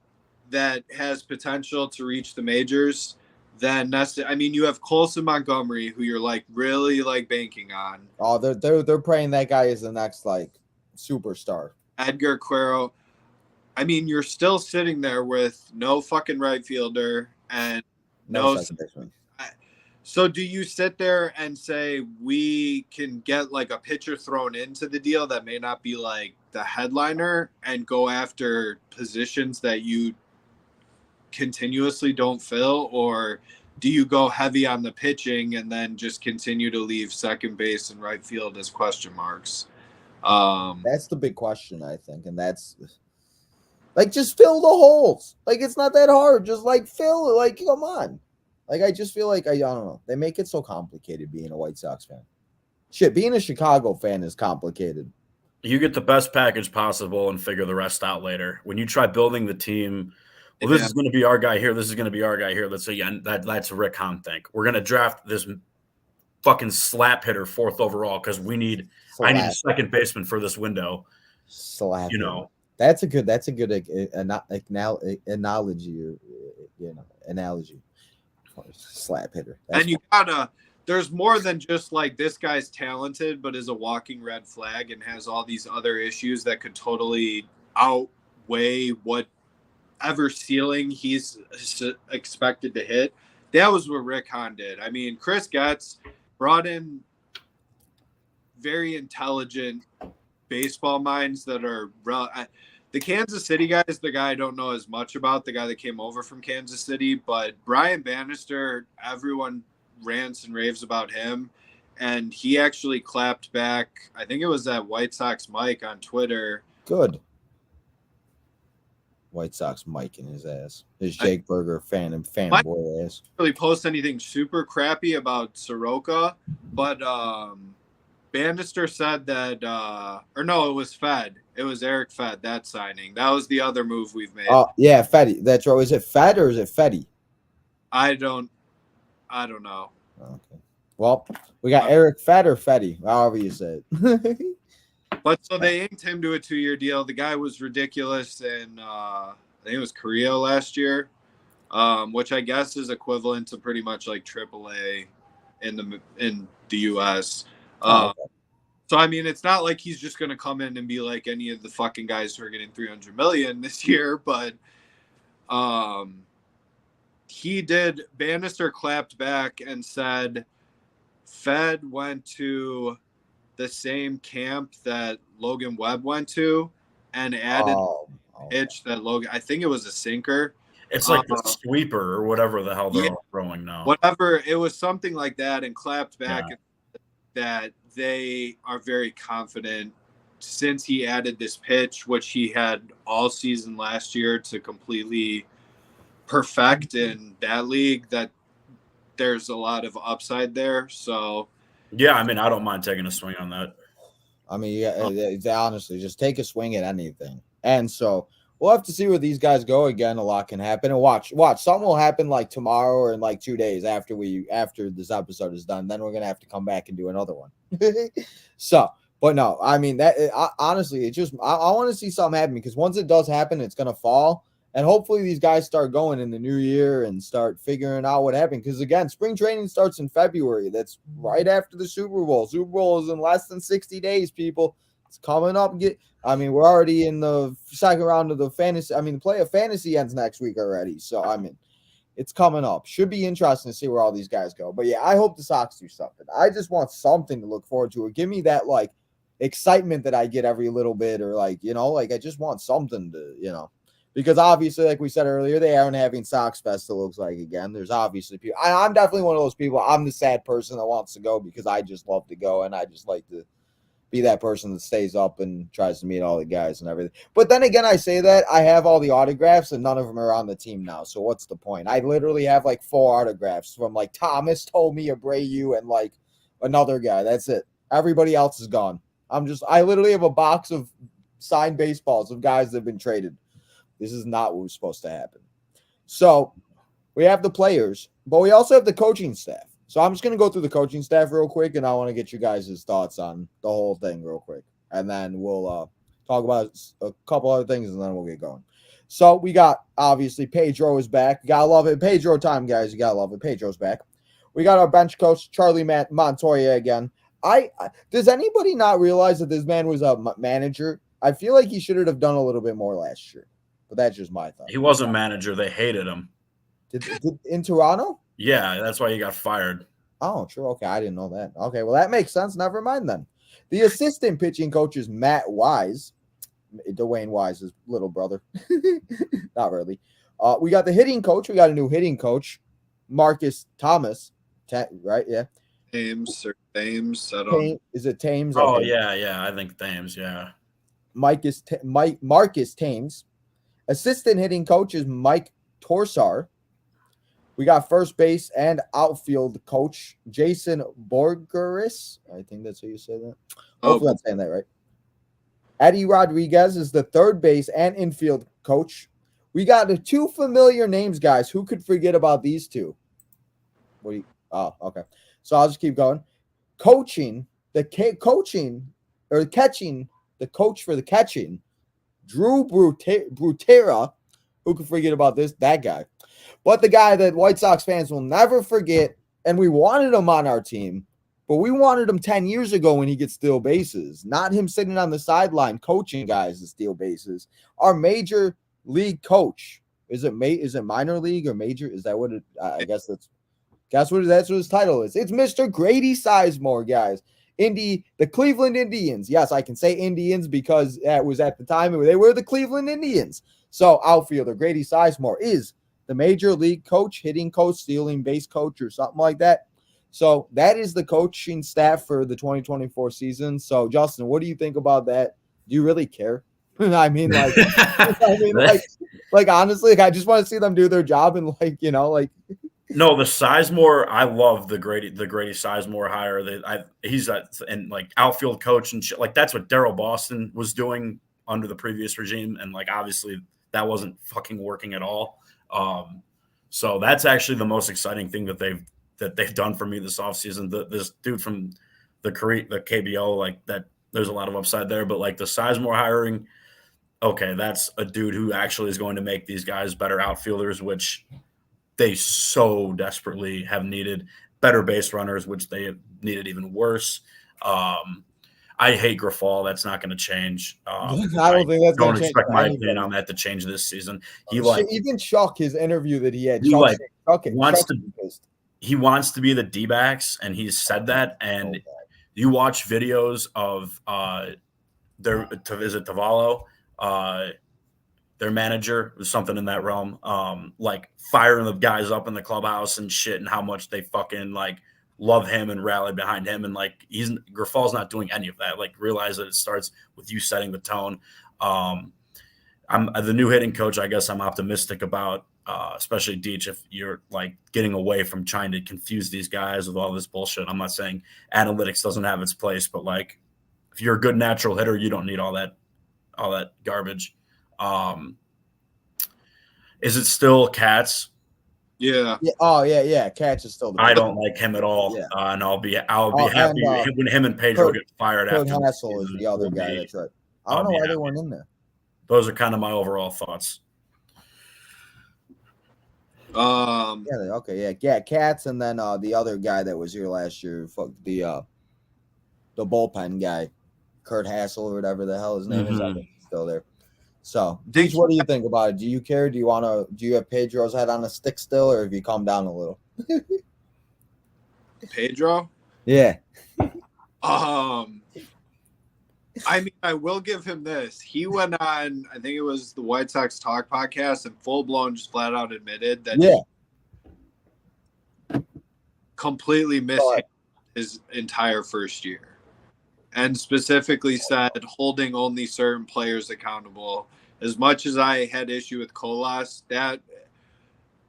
that has potential to reach the majors than necessary. I mean, you have Colson Montgomery, who you're like really like banking on. Oh, they're praying that guy is the next like superstar. Edgar Quero. I mean, you're still sitting there with no fucking right fielder and no second baseman. So do you sit there and say we can get like a pitcher thrown into the deal that may not be like the headliner and go after positions that you continuously don't fill, or do you go heavy on the pitching and then just continue to leave second base and right field as question marks? That's the big question, I think, and that's like just fill the holes. Like it's not that hard. Just like fill it. Like come on. Like I just feel like I don't know. They make it so complicated being a White Sox fan. Shit, being a Chicago fan is complicated. You get the best package possible and figure the rest out later. When you try building the team, well, this is going to be our guy here. This is going to be our guy here. Let's say, yeah, that's a Rick Hahn thing. We're going to draft this fucking slap hitter 4th overall because I need a second baseman for this window. Slap, you know. That's a good analogy. Analogy. Slap hitter. That's and you gotta. There's more than just like this guy's talented, but is a walking red flag and has all these other issues that could totally outweigh whatever ceiling he's expected to hit. That was what Rick Hahn did. I mean, Chris Getz brought in very intelligent baseball minds that are the Kansas City guy is the guy I don't know as much about, the guy that came over from Kansas City, but Brian Bannister, everyone rants and raves about him, and he actually clapped back. I think it was that White Sox Mike on Twitter. Good. White Sox Mike in his ass. His Jake Berger fanboy ass. Really post anything super crappy about Soroka, but Bannister said that, or no, it was Fed. It was Eric Fed, that signing. That was the other move we've made. Oh, yeah, Feddy. That's right. Is it Fed or is it Feddy? I don't know. Okay. Well, we got Eric Fed or Feddy, however you say it. But so they inked him to a 2-year deal. The guy was ridiculous in, I think it was Korea last year, which I guess is equivalent to pretty much like AAA in the U.S. Okay. So, I mean, it's not like he's just going to come in and be like any of the fucking guys who are getting $300 million this year, but Bannister clapped back and said Fed went to the same camp that Logan Webb went to and added a pitch that Logan, I think it was a sinker. It's like the sweeper or whatever the hell they're throwing now. Whatever, it was something like that, and clapped back that they are very confident since he added this pitch, which he had all season last year to completely perfect in that league, that there's a lot of upside there. So, yeah, I mean, I don't mind taking a swing on that. I mean, honestly, just take a swing at anything. And so we'll have to see where these guys go. Again, a lot can happen. And watch, something will happen like tomorrow or in like 2 days after this episode is done. Then we're gonna have to come back and do another one. So, but no, I mean honestly, it just I want to see something happen, because once it does happen, it's gonna fall. And hopefully these guys start going in the new year and start figuring out what happened. Because, again, spring training starts in February. That's right after the Super Bowl. Super Bowl is in less than 60 days, people. It's coming up. We're already in the second round of the fantasy. I mean, the play of fantasy ends next week already. So, I mean, it's coming up. Should be interesting to see where all these guys go. But, yeah, I hope the Sox do something. I just want something to look forward to. Give me that, like, excitement that I get every little bit, or, like, I just want something to, Because obviously, like we said earlier, they aren't having Sox Fest, it looks like, again. There's obviously people. I'm definitely one of those people. I'm the sad person that wants to go because I just love to go, and I just like to be that person that stays up and tries to meet all the guys and everything. But then again, I say that I have all the autographs, and none of them are on the team now. So what's the point? I literally have like 4 autographs from like Thomas, Tommy, Abreu, and like another guy. That's it. Everybody else is gone. I literally have a box of signed baseballs of guys that have been traded. This is not what was supposed to happen. So we have the players, but we also have the coaching staff. So I'm just going to go through the coaching staff real quick, and I want to get you guys' thoughts on the whole thing real quick. And then we'll talk about a couple other things, and then we'll get going. So we got, obviously, Pedro is back. You got to love it. Pedro time, guys. You got to love it. Pedro's back. We got our bench coach, Charlie Montoya again. Does anybody not realize that this man was a manager? I feel like he should have done a little bit more last year, but that's just my thought. He was a manager. They hated him. In Toronto? Yeah, that's why he got fired. Oh, true. Okay, I didn't know that. Okay, well, that makes sense. Never mind then. The assistant pitching coach is Matt Wise, Dwayne Wise's little brother. Not really. We got the hitting coach. We got a new hitting coach, Marcus Thomas. Right? Yeah. Thames or Thames. I don't Thames. Is it Thames? Oh, Okay. yeah. I think Thames, yeah. Marcus Thames. Assistant hitting coach is Mike Torsar. We got first base and outfield coach Jason Borgeris. I think that's how you say that. Hopefully I'm saying that right. Eddie Rodriguez is the third base and infield coach. We got the two familiar names, guys. Who could forget about these two? Okay. So I'll just keep going. Catching, the coach for the catching, Drew Brutera. Who could forget about this? That guy. But the guy that White Sox fans will never forget, and we wanted him on our team, but we wanted him 10 years ago when he gets steal bases, not him sitting on the sideline coaching guys to steal bases. Our major league coach. Is it minor league or major? Is that what it I guess that's what his title is. It's Mr. Grady Sizemore, guys. The Cleveland Indians. Yes, I can say Indians because that was at the time they were the Cleveland Indians. So outfielder Grady Sizemore is the major league coach, hitting coach, stealing base coach, or something like that. So that is the coaching staff for the 2024 season. So Justin, what do you think about that? Do you really care? I mean, like honestly, I just want to see them do their job and No, the Sizemore, I love the Grady Sizemore hire. He's and like outfield coach and shit. Like that's what Darryl Boston was doing under the previous regime, and like obviously that wasn't fucking working at all. So that's actually the most exciting thing that they've done for me this offseason. This dude from the KBO, like that, there's a lot of upside there, but like the Sizemore hiring, okay, that's a dude who actually is going to make these guys better outfielders, which they so desperately have needed, better base runners, which they have needed even worse. I hate Grafal. That's not going to change. I don't think that's going to change. Don't expect my opinion on that to change this season. Even Chuck, his interview that he had. He wants to be the D-backs, and he's said that. And you watch videos of Tavallo, their manager, was something in that realm, like firing the guys up in the clubhouse and shit, and how much they fucking like love him and rally behind him. And like Grafal's not doing any of that. Like realize that it starts with you setting the tone. I'm the new hitting coach. I guess I'm optimistic about, especially Deech, if you're like getting away from trying to confuse these guys with all this bullshit. I'm not saying analytics doesn't have its place, but like if you're a good natural hitter, you don't need all that garbage. Is it still Katz? Yeah. Oh yeah. Katz is still. I don't like him at all, and I'll be happy when him and Pedro get fired. Kurt Hassel is the other guy. That's right. I don't know why they weren't in there. Those are kind of my overall thoughts. Yeah. Katz, and then the other guy that was here last year, the bullpen guy, Kurt Hassel or whatever the hell his name is. I think he's still there. So, Deej, what do you think about it? Do you care? Do you have Pedro's head on a stick still, or have you calmed down a little? Pedro? Yeah. I mean, I will give him this. He went on, I think it was the White Sox Talk podcast, and full blown just flat out admitted that he completely missed his entire first year. And specifically said holding only certain players accountable. As much as I had issue with Colas, that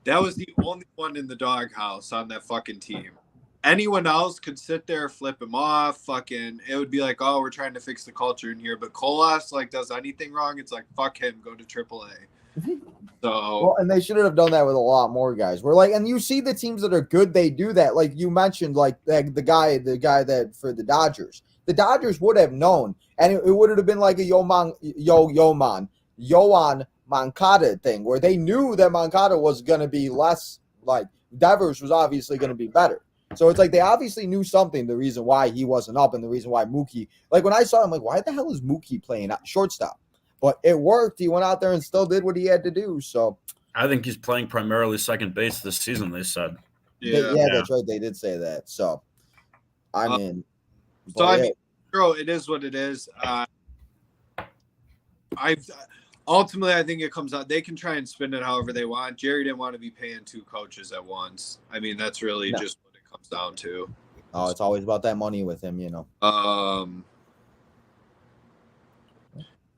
was the only one in the doghouse on that fucking team. Anyone else could sit there, flip him off, it would be like, oh, we're trying to fix the culture in here. But Colas, like, does anything wrong, it's like, fuck him, go to AAA. So, and they should have done that with a lot more guys. We're like, and you see the teams that are good, they do that. Like you mentioned, like the guy that for the Dodgers. The Dodgers would have known, and it would have been like a Yoan Moncada thing, where they knew that Moncada was going to be less, like Devers was obviously going to be better. So it's like they obviously knew something, the reason why he wasn't up and the reason why Mookie, like when I saw him, like, why the hell is Mookie playing at shortstop? But it worked. He went out there and still did what he had to do. So I think he's playing primarily second base this season, they said. Yeah, that's right. They did say that. So, I mean, bro, it is what it is. Ultimately, I think it comes out. They can try and spin it however they want. Jerry didn't want to be paying 2 coaches at once. I mean, that's really just what it comes down to. Oh, it's always about that money with him,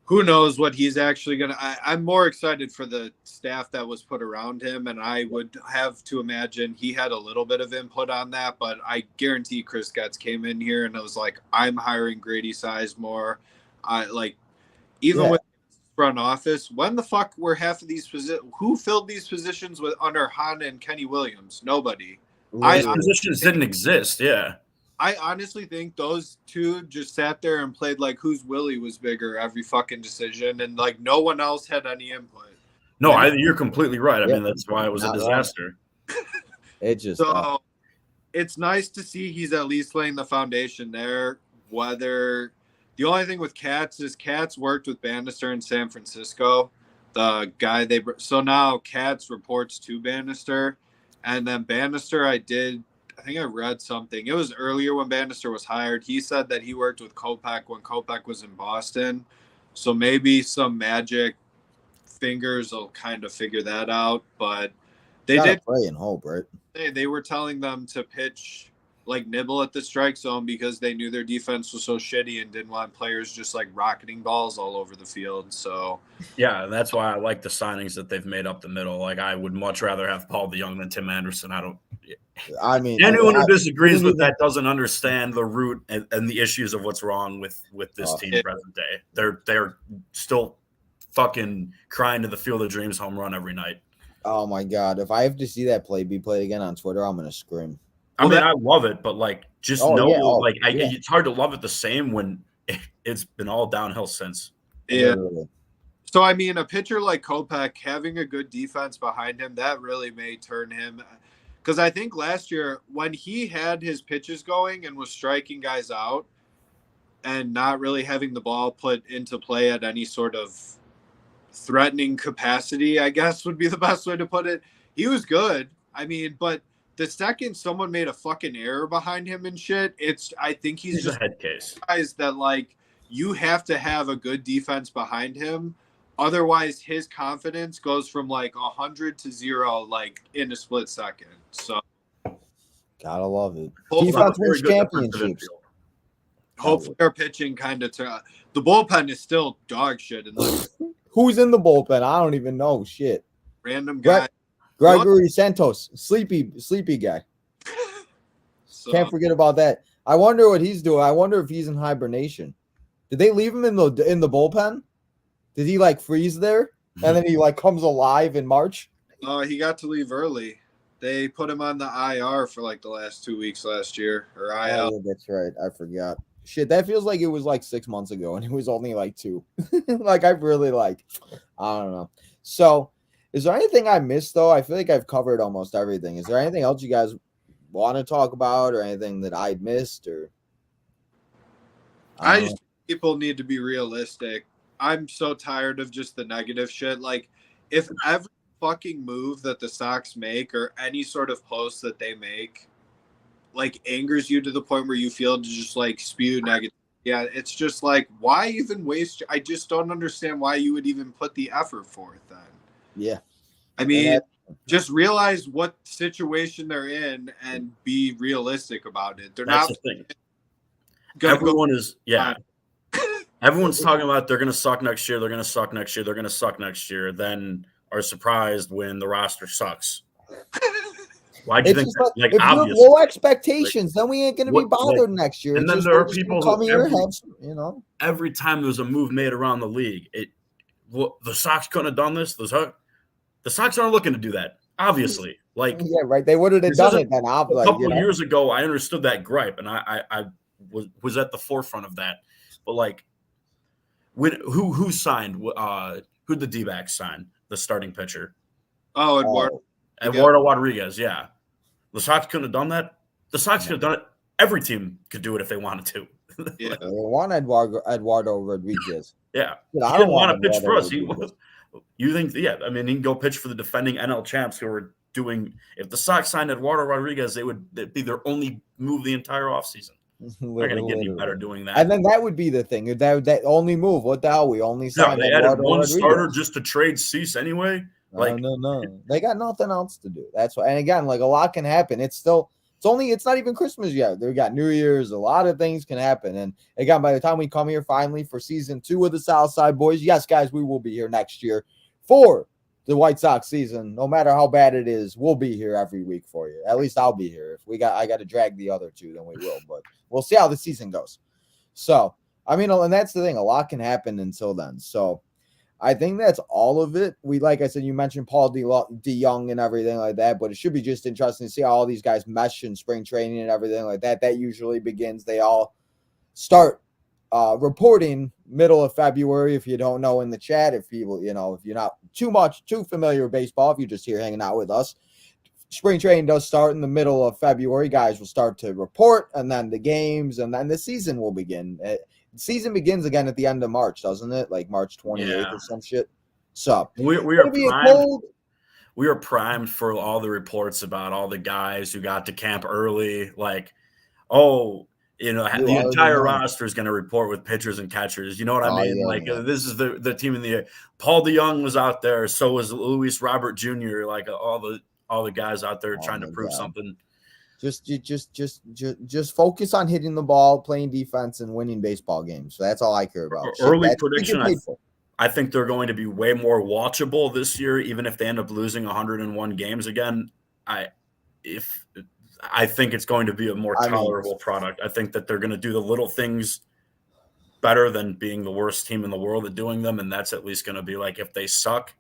Who knows what he's actually going to – I'm more excited for the staff that was put around him, and I would have to imagine he had a little bit of input on that, but I guarantee Chris Getz came in here and it was like, I'm hiring Grady Sizemore. With front office, when the fuck were half of these positions? Who filled these positions with under Hahn and Kenny Williams? Nobody. These positions didn't exist. Yeah, I honestly think those two just sat there and played like whose Willie was bigger every fucking decision, and like no one else had any input. No, you're completely right. I mean, that's why it was a disaster. It just it's nice to see he's at least laying the foundation there. Whether the only thing with Katz is Katz worked with Bannister in San Francisco, the guy so now Katz reports to Bannister, and then Bannister I think I read something. It was earlier when Bannister was hired. He said that he worked with Kopech when Kopech was in Boston, so maybe some magic fingers will kind of figure that out. But they did pray and hope, right? They were telling them to pitch like nibble at the strike zone because they knew their defense was so shitty and didn't want players just like rocketing balls all over the field. So yeah, and that's why I like the signings that they've made up the middle. Like I would much rather have Paul DeJong than Tim Anderson. Anyone who disagrees with that doesn't understand the root and the issues of what's wrong with this team present day. They're still fucking crying to the Field of Dreams home run every night. Oh my God. If I have to see that be played again on Twitter, I'm gonna scream. I love it, but like, it's hard to love it the same when it's been all downhill since. Yeah. So, I mean, a pitcher like Kopech having a good defense behind him, that really may turn him. Because I think last year when he had his pitches going and was striking guys out and not really having the ball put into play at any sort of threatening capacity, I guess would be the best way to put it. He was good. I mean, but the second someone made a fucking error behind him and shit, I think he's just a head case. Guys that like you have to have a good defense behind him, otherwise his confidence goes from like 100 to 0 like in a split second. So gotta love it. Defense wins championships. Hopefully our pitching kind of the bullpen is still dog shit. Who's in the bullpen? I don't even know. Shit. Random guy. Gregory Santos, sleepy guy. Can't forget about that. I wonder what he's doing. I wonder if he's in hibernation. Did they leave him in the bullpen? Did he like freeze there and then he like comes alive in March? Oh, he got to leave early. They put him on the IR for like the last 2 weeks last year or IL. Oh, that's right. I forgot. Shit, that feels like it was like 6 months ago and it was only like 2. Like I really I don't know. So. Is there anything I missed, though? I feel like I've covered almost everything. Is there anything else you guys want to talk about or anything that I missed? Or I just think people need to be realistic. I'm so tired of just the negative shit. Like, if every fucking move that the Sox make or any sort of post that they make, like, angers you to the point where you feel to just, like, spew negative. Yeah, it's just like, why even waste? I just don't understand why you would even put the effort for it then. Yeah. I mean, just realize what situation they're in and be realistic about it. That's the thing. Everyone's talking about they're going to suck next year. They're going to suck next year. They're going to suck next year. Then are surprised when the roster sucks. Why do you think that? Like, if you have low expectations, then we ain't going to be bothered next year. And then there are people who every time there's a move made around the league, the Sox couldn't have done this. The Sox aren't looking to do that, obviously. Like, yeah, right. They wouldn't have done it then. A couple of years ago, I understood that gripe, and I was at the forefront of that. But like, who signed? Who the D-backs signed? The starting pitcher. Oh, Eduardo Rodriguez. Yeah, the Sox couldn't have done that. The Sox could have done it. Every team could do it if they wanted to. Yeah. They want Eduardo Rodriguez. Yeah. Dude, He I didn't don't want want to pitch for Eduardo us. You think, yeah, I mean, he can go pitch for the defending NL champs who are doing, if the Sox signed Eduardo Rodriguez, it'd be their only move the entire offseason. They're going to get any better doing that. And then that would be the thing. That only move. What the hell? We only signed they Eduardo added one Rodriguez. starter just to trade Cease anyway. No. They got nothing else to do. That's why. And again, like a lot can happen. It's not even Christmas yet. They got New Year's. A lot of things can happen. And again, by the time we come here finally for season 2 of the Southside Boys, yes, guys, we will be here next year for the White Sox season. No matter how bad it is, we'll be here every week for you. At least I'll be here. If I got to drag the other two, then we will. But we'll see how the season goes. So, I mean, and that's the thing. A lot can happen until then. So, I think that's all of it. Like I said, you mentioned Paul DeYoung and everything like that, but it should be just interesting to see how all these guys mesh in spring training and everything like that. That usually begins. They all start reporting middle of February. If you don't know in the chat, if you're not too familiar with baseball, if you're just here hanging out with us, spring training does start in the middle of February. Guys will start to report, and then the games, and then the season will begin. Season begins again at the end of March, doesn't it? Like March 28th or some shit. So we are primed. We are primed for all the reports about all the guys who got to camp early. Like, the entire roster is going to report with pitchers and catchers. You know what I mean? This is the team in the Paul DeYoung was out there. So was Luis Robert Jr. Like all the guys out there trying to prove something. Just focus on hitting the ball, playing defense, and winning baseball games. So that's all I care about. Early prediction, I think they're going to be way more watchable this year, even if they end up losing 101 games again. I think it's going to be a more tolerable product. I think that they're going to do the little things better than being the worst team in the world at doing them, and that's at least going to be like if they suck,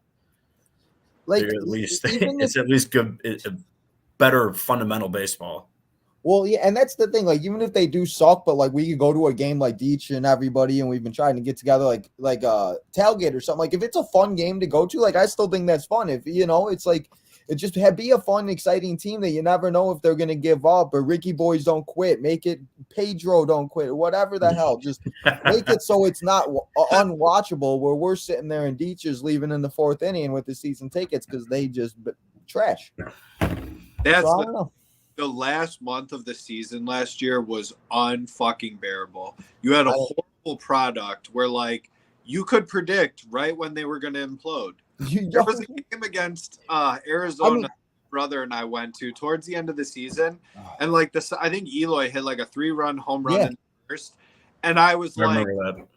like at least it's at least good. Better fundamental baseball. Well, yeah, and that's the thing. Like, even if they do suck, but like we could go to a game like Deech and everybody, and we've been trying to get together like a tailgate or something. Like, if it's a fun game to go to, like I still think that's fun. If it's like it just be a fun, exciting team that you never know if they're gonna give up. But Ricky Boys don't quit. Make it Pedro don't quit. Whatever the hell, just make it so it's not unwatchable. Where we're sitting there and Deech is leaving in the 4th inning with the season tickets because they just trash. That's the last month of the season last year was unfucking bearable. You had a horrible product where like you could predict right when they were going to implode. There was a game against Arizona, brother and I went to towards the end of the season, and like I think Eloy hit like a 3-run home run in the first, and I was like,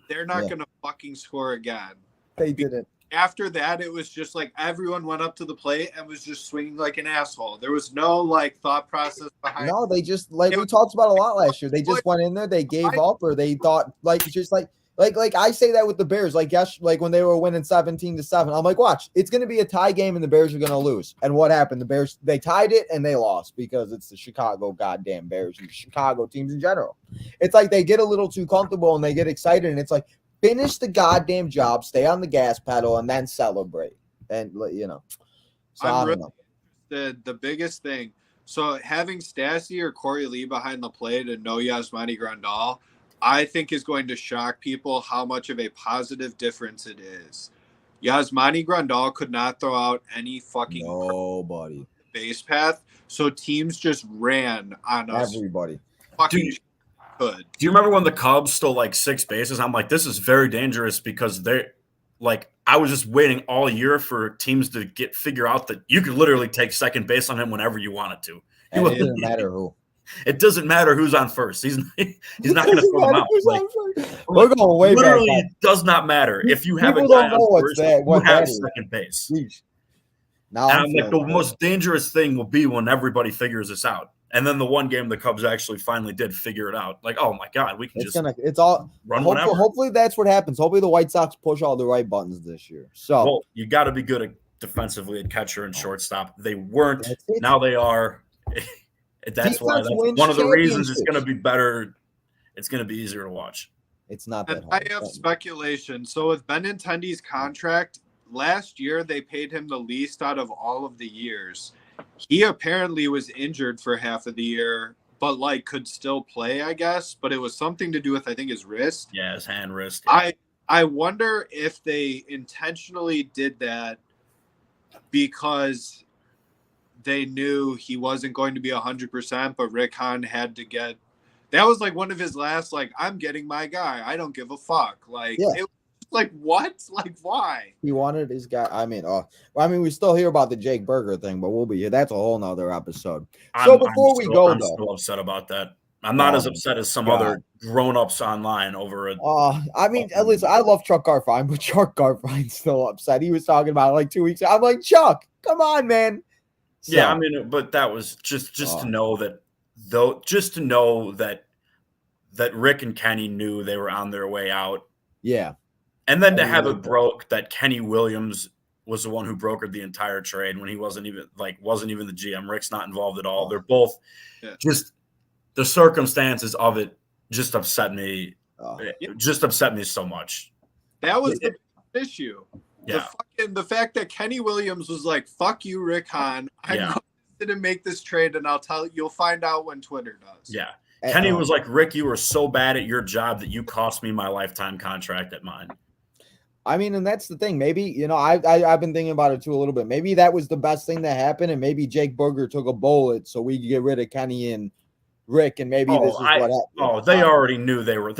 they're not going to fucking score again. They didn't. After that, it was just like everyone went up to the plate and was just swinging like an asshole. There was no like thought process behind. No, they just we talked about a lot last year. They just went in there, they gave up, or they thought like I say that with the Bears. Like when they were winning 17-7, I'm like, watch, it's going to be a tie game and the Bears are going to lose. And what happened? The Bears, they tied it and they lost because it's the Chicago goddamn Bears and Chicago teams in general. It's like they get a little too comfortable and they get excited, and it's like, finish the goddamn job, stay on the gas pedal, and then celebrate. And so I'm really interested. The biggest thing. So having Stassi or Corey Lee behind the plate and no Yasmani Grandal, I think is going to shock people how much of a positive difference it is. Yasmani Grandal could not throw out any fucking nobody base path, so teams just ran on us. Everybody. Fucking could. Do you remember when the Cubs stole like 6 bases? I'm like, this is very dangerous because I was just waiting all year for teams to figure out that you could literally take second base on him whenever you wanted to. It doesn't matter who. It doesn't matter who's on first. He's not going to throw them out. We're going way back. Literally, it does not matter if you have a guy on first. You have second base. Now I'm like, the most dangerous thing will be when everybody figures this out. And then the one game the Cubs actually finally did figure it out. Like, oh my God, we can run whenever. Hopefully that's what happens. Hopefully the White Sox push all the right buttons this year. So you got to be good at defensively at catcher and shortstop. They weren't. Now they are. That's why. That's one of the reasons it's going to be better. It's going to be easier to watch. It's not that hard. I have speculation. So with Benintendi's contract, last year they paid him the least out of all of the years. He apparently was injured for half of the year, but like could still play, I guess. But it was something to do with, I think, his wrist. Yeah, his hand wrist. Yeah. I wonder if they intentionally did that because they knew he wasn't going to be 100%, but Rick Hahn had to get. That was like one of his last, like, I'm getting my guy. I don't give a fuck. Like, Yeah. it was like, what? Like, why? He wanted his guy. I mean, we still hear about the Jake Berger thing, but we'll be here. That's a whole nother episode. So before we go, I'm still upset about that. I'm not as upset as some other grown-ups online over it. I mean, listen, I love Chuck Garfien, but Chuck Garfien's still upset. He was talking about it like 2 weeks ago. I'm like, Chuck, come on, man. So, yeah, I mean, but that was just to know that, though, just to know that Rick and Kenny knew they were on their way out. Yeah. And then to have it broke that Kenny Williams was the one who brokered the entire trade when he wasn't even the GM. Rick's not involved at all. They're both just the circumstances of it just upset me. Just upset me so much. That was the issue. Yeah. The fact that Kenny Williams was like, fuck you, Rick Hahn. I'm going to make this trade, and you'll find out when Twitter does. Yeah. Kenny was like, Rick, you were so bad at your job that you cost me my lifetime contract at mine. I mean, and that's the thing. Maybe, I've been thinking about it too a little bit. Maybe that was the best thing that happened, and maybe Jake Berger took a bullet so we could get rid of Kenny and Rick, and maybe this is what happened. Oh, they already knew they were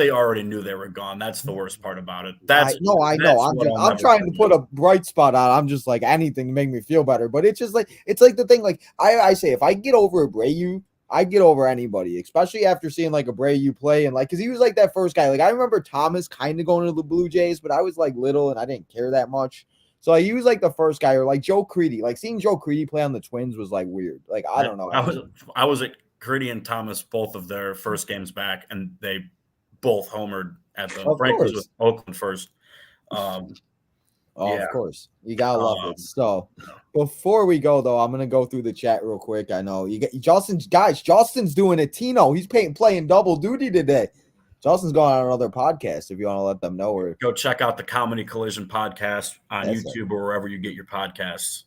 gone. That's the worst part about it. I know. I'm trying to put a bright spot on. I'm just like anything to make me feel better. But it's just like the thing. Like I say, if I get over Abreu, I get over anybody, especially after seeing like Abreu play and like because he was like that first guy. Like I remember Thomas kind of going to the Blue Jays, but I was like little and I didn't care that much. So like, he was like the first guy, or like Joe Creedy. Like seeing Joe Creedy play on the Twins was like weird. Like I don't know. I was at Creedy and Thomas both of their first games back, and they both homered at the Frank was with Oakland first. Of course. You gotta love it. So before we go though, I'm gonna go through the chat real quick. I know you got Justin's doing a Tino. He's playing double duty today. Justin's going on another podcast if you want to let them know. Or go check out the Comedy Collision podcast on YouTube or wherever you get your podcasts.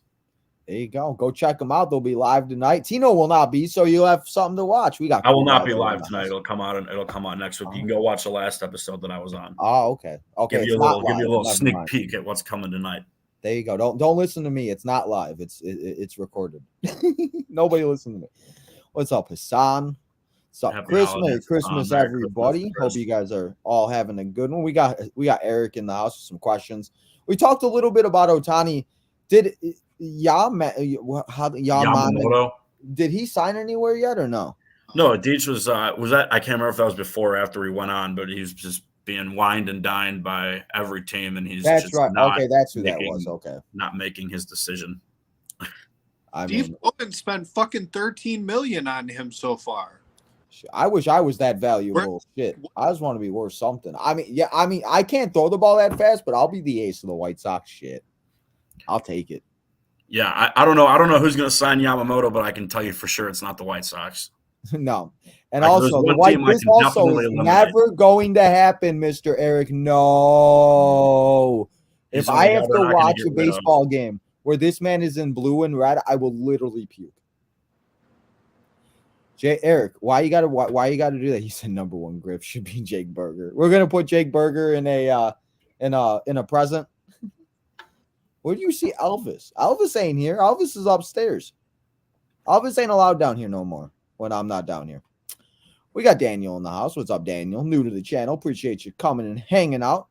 There you go. Go check them out. They'll be live tonight. Tino will not be, so you'll have something to watch. I will not be live tonight. It'll come out next week. You can go watch the last episode that I was on. Oh, okay. Okay. Give you a little sneak peek at what's coming tonight. There you go. Don't listen to me. It's not live. It's recorded. Nobody listen to me. What's up, Hassan? What's up, Chris? Merry Christmas, everybody. Hope you guys are all having a good one. We got Eric in the house with some questions. We talked a little bit about Ohtani. Did Yamamoto, did he sign anywhere yet or no? No, Deitch was that, I can't remember if that was before or after he went on, but he's just being wined and dined by every team, and he's that's right. Okay, that's who that was. Okay, not making his decision. Steve Owen spent fucking $13 million on him so far. I wish I was that valuable. Shit, I just want to be worth something. I mean, I can't throw the ball that fast, but I'll be the ace of the White Sox. Shit, I'll take it. Yeah, I don't know who's going to sign Yamamoto, but I can tell you for sure it's not the White Sox. No. And also, this also is never going to happen, Mr. Eric. No. If I have to watch a baseball game where this man is in blue and red, I will literally puke. Eric, why you gotta do that? He said number one Griff should be Jake Berger. We're gonna put Jake Berger in a present. Where do you see Elvis? Elvis ain't here. Elvis is upstairs. Elvis ain't allowed down here no more when I'm not down here. We got Daniel in the house. What's up, Daniel? New to the channel. Appreciate you coming and hanging out.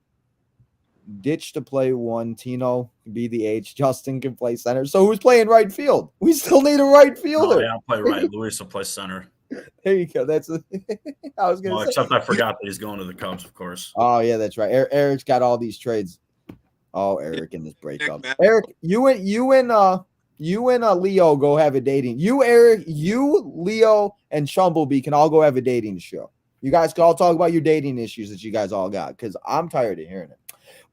Ditch to play one. Tino can be the H. Justin can play center. So who's playing right field? We still need a right fielder. Oh, yeah, I'll play right. Luis will play center. There you go. That's I was going to say. Except I forgot that he's going to the Cubs, of course. Oh, yeah, that's right. Eric's got all these trades. Oh, Eric in this breakup. Eric, you and Leo go have a dating. You, Leo, and Chumblebee can all go have a dating show. You guys can all talk about your dating issues that you guys all got because I'm tired of hearing it.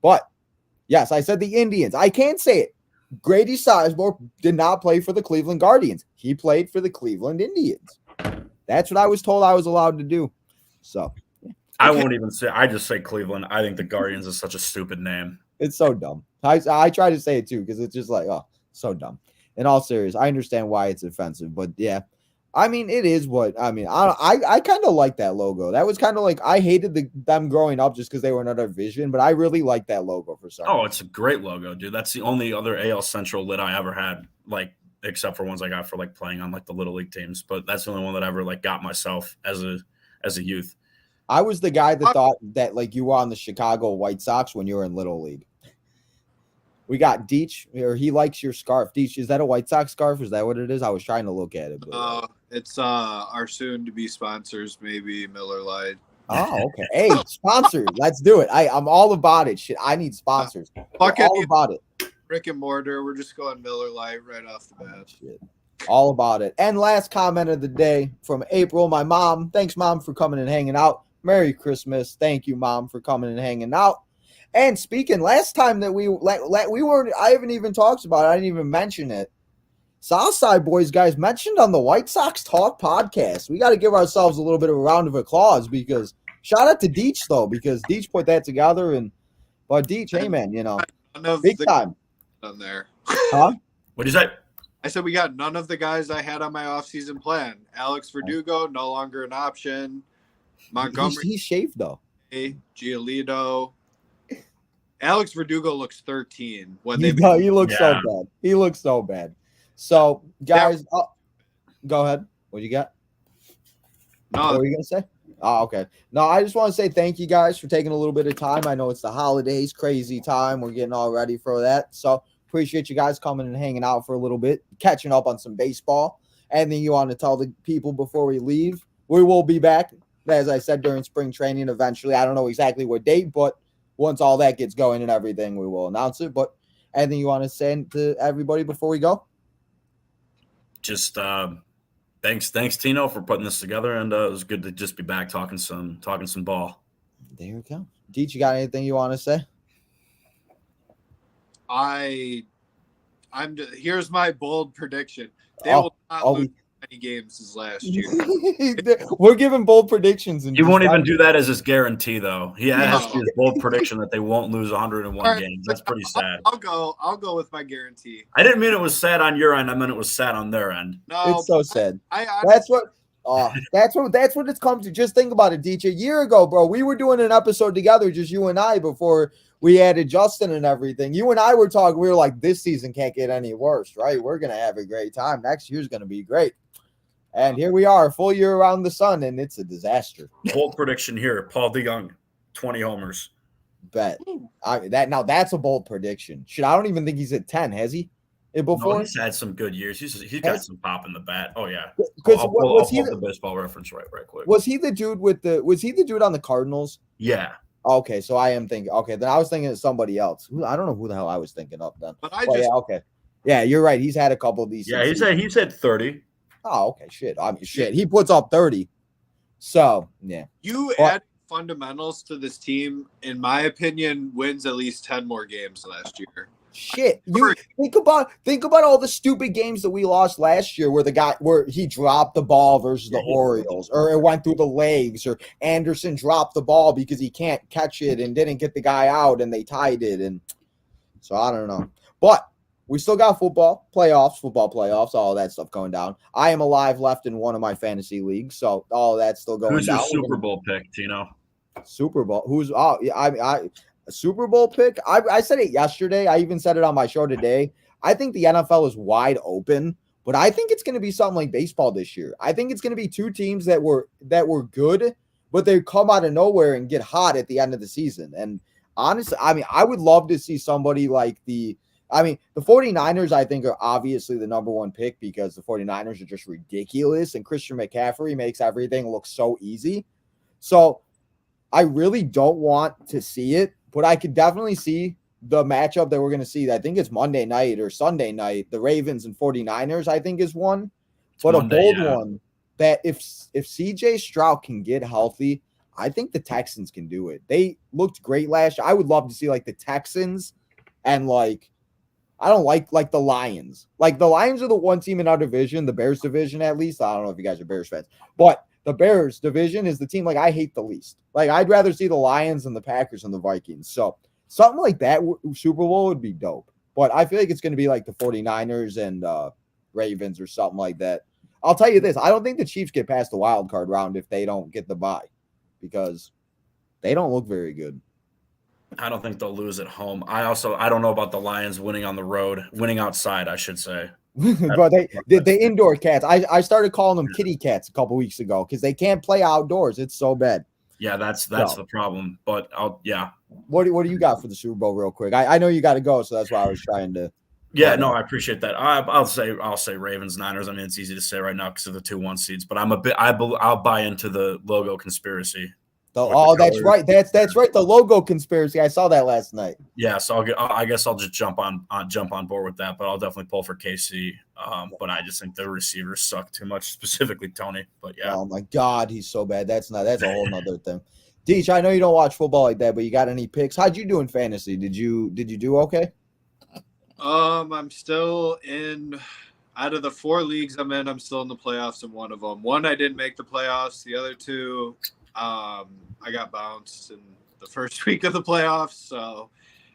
But yes, I said the Indians. I can't say it. Grady Sizemore did not play for the Cleveland Guardians. He played for the Cleveland Indians. That's what I was told I was allowed to do. So I won't even say. I just say Cleveland. I think the Guardians is such a stupid name. It's so dumb. I try to say it too because it's just like, oh, so dumb. In all seriousness, I understand why it's offensive, but yeah, I mean, it is what I mean. I kind of like that logo. That was kind of like I hated them growing up just because they were another vision, but I really like that logo for some reason. It's a great logo, dude. That's the only other AL Central lit I ever had, like except for ones I got for like playing on like the little league teams. But that's the only one that I ever like got myself as a youth. I was the guy that thought that like you were on the Chicago White Sox when you were in Little League. We got Deech, or he likes your scarf. Deech, is that a White Sox scarf? Is that what it is? I was trying to look at it. But, it's our soon-to-be sponsors, maybe Miller Lite. Oh, okay. Hey, sponsor. Let's do it. I'm all about it. Shit, I need sponsors. All about it. Brick and mortar. We're just going Miller Lite right off the bat. Shit. All about it. And last comment of the day from April, my mom. Thanks, Mom, for coming and hanging out. Merry Christmas. Thank you, Mom, for coming and hanging out. And speaking, last time that we were, I haven't even talked about it. I didn't even mention it. SouthSide Boys, guys, mentioned on the White Sox Talk podcast. We got to give ourselves a little bit of a round of applause because shout out to Deech, though, because Deech put that together. But Deech, hey, man, big time. On there. Huh? What'd you say? I said we got none of the guys I had on my offseason plan. Alex Verdugo, no longer an option. Montgomery. He's shaved, though. Giolito. Alex Verdugo looks 13. He looks so bad. He looks so bad. So, guys, go ahead. What do you got? No. What were you going to say? Oh, okay. No, I just want to say thank you guys for taking a little bit of time. I know it's the holidays, crazy time. We're getting all ready for that. So, appreciate you guys coming and hanging out for a little bit, catching up on some baseball. Anything you want to tell the people before we leave? We will be back, as I said, during spring training eventually. I don't know exactly what date, but once all that gets going and everything, we will announce it. But anything you want to say to everybody before we go? Just thanks, Tino, for putting this together, and it was good to just be back talking some ball. There we go. Deech, you got anything you want to say? Here's my bold prediction. They will not lose many games as last year. We're giving bold predictions, and he won't even do that as his guarantee, though. He has his bold prediction that they won't lose 101 games. That's pretty sad. I'll go with my guarantee. I didn't mean it was sad on your end. I meant it was sad on their end. No, it's so sad. That's what it's come to. Just think about it, DJ. A year ago, bro, we were doing an episode together, just you and I, before we added Justin and everything. You and I were talking. We were like, this season can't get any worse, right? We're gonna have a great time. Next year's gonna be great. And here we are, a full year around the sun, and it's a disaster. Bold prediction here: Paul DeYoung, 20 homers. Bet. That's a bold prediction. Shit, I don't even think he's at 10. Has he? Before no, he's had some good years. He's got some pop in the bat. Oh yeah. I'll pull the baseball reference right quick. Was he the dude on the Cardinals? Yeah. Okay, so I am thinking. Okay, then I was thinking of somebody else. I don't know who the hell I was thinking of then. Okay. Yeah, you're right. He's had a couple of these. Yeah, he's had 30. Oh, okay. Shit. He puts up 30. So yeah. Add fundamentals to this team, in my opinion, wins at least 10 more games last year. Shit. You think about all the stupid games that we lost last year where he dropped the ball versus the Orioles, or it went through the legs, or Anderson dropped the ball because he can't catch it and didn't get the guy out and they tied it. And so I don't know. But we still got football playoffs, all that stuff going down. I am alive left in one of my fantasy leagues, so all that's still going down. Who's your Super Bowl pick, Tino? Super Bowl? A Super Bowl pick? I said it yesterday. I even said it on my show today. I think the NFL is wide open, but I think it's going to be something like baseball this year. I think it's going to be two teams that were good, but they come out of nowhere and get hot at the end of the season. And honestly, I would love to see somebody like the 49ers, I think, are obviously the number one pick because the 49ers are just ridiculous, and Christian McCaffrey makes everything look so easy. So I really don't want to see it, but I could definitely see the matchup that we're going to see. I think it's Monday night or Sunday night. The Ravens and 49ers, I think, is one. But Monday, a bold one that if CJ Stroud can get healthy, I think the Texans can do it. They looked great last year. I would love to see like the Texans and I don't like the Lions. Like the Lions are the one team in our division, the Bears division at least. I don't know if you guys are Bears fans, but the Bears division is the team I hate the least. I'd rather see the Lions and the Packers and the Vikings. So something like that, Super Bowl would be dope. But I feel like it's going to be like the 49ers and Ravens or something like that. I'll tell you this. I don't think the Chiefs get past the wild card round if they don't get the bye because they don't look very good. I don't think they'll lose at home. I don't know about the Lions winning on the road, winning outside, I should say. But the indoor cats. I started calling them kitty cats a couple weeks ago because they can't play outdoors. It's so bad. Yeah, that's the problem. But What do you got for the Super Bowl real quick? I know you got to go, so that's why I was trying to. Yeah, no, I appreciate that. I'll say Ravens, Niners. I mean, it's easy to say right now because of the 2-1 seeds, but I'll buy into the logo conspiracy. That's right. That's right. The logo conspiracy. I saw that last night. Yeah, so I guess I'll just jump on board with that, but I'll definitely pull for KC. But I just think the receivers suck too much, specifically Tony. But yeah. Oh my God, he's so bad. That's a whole nother thing. Deech, I know you don't watch football like that, but you got any picks? How'd you do in fantasy? Did you do okay? I'm still in. Out of the 4 leagues I'm in, I'm still in the playoffs in one of them. One, I didn't make the playoffs. The other 2, I got bounced in the first week of the playoffs. So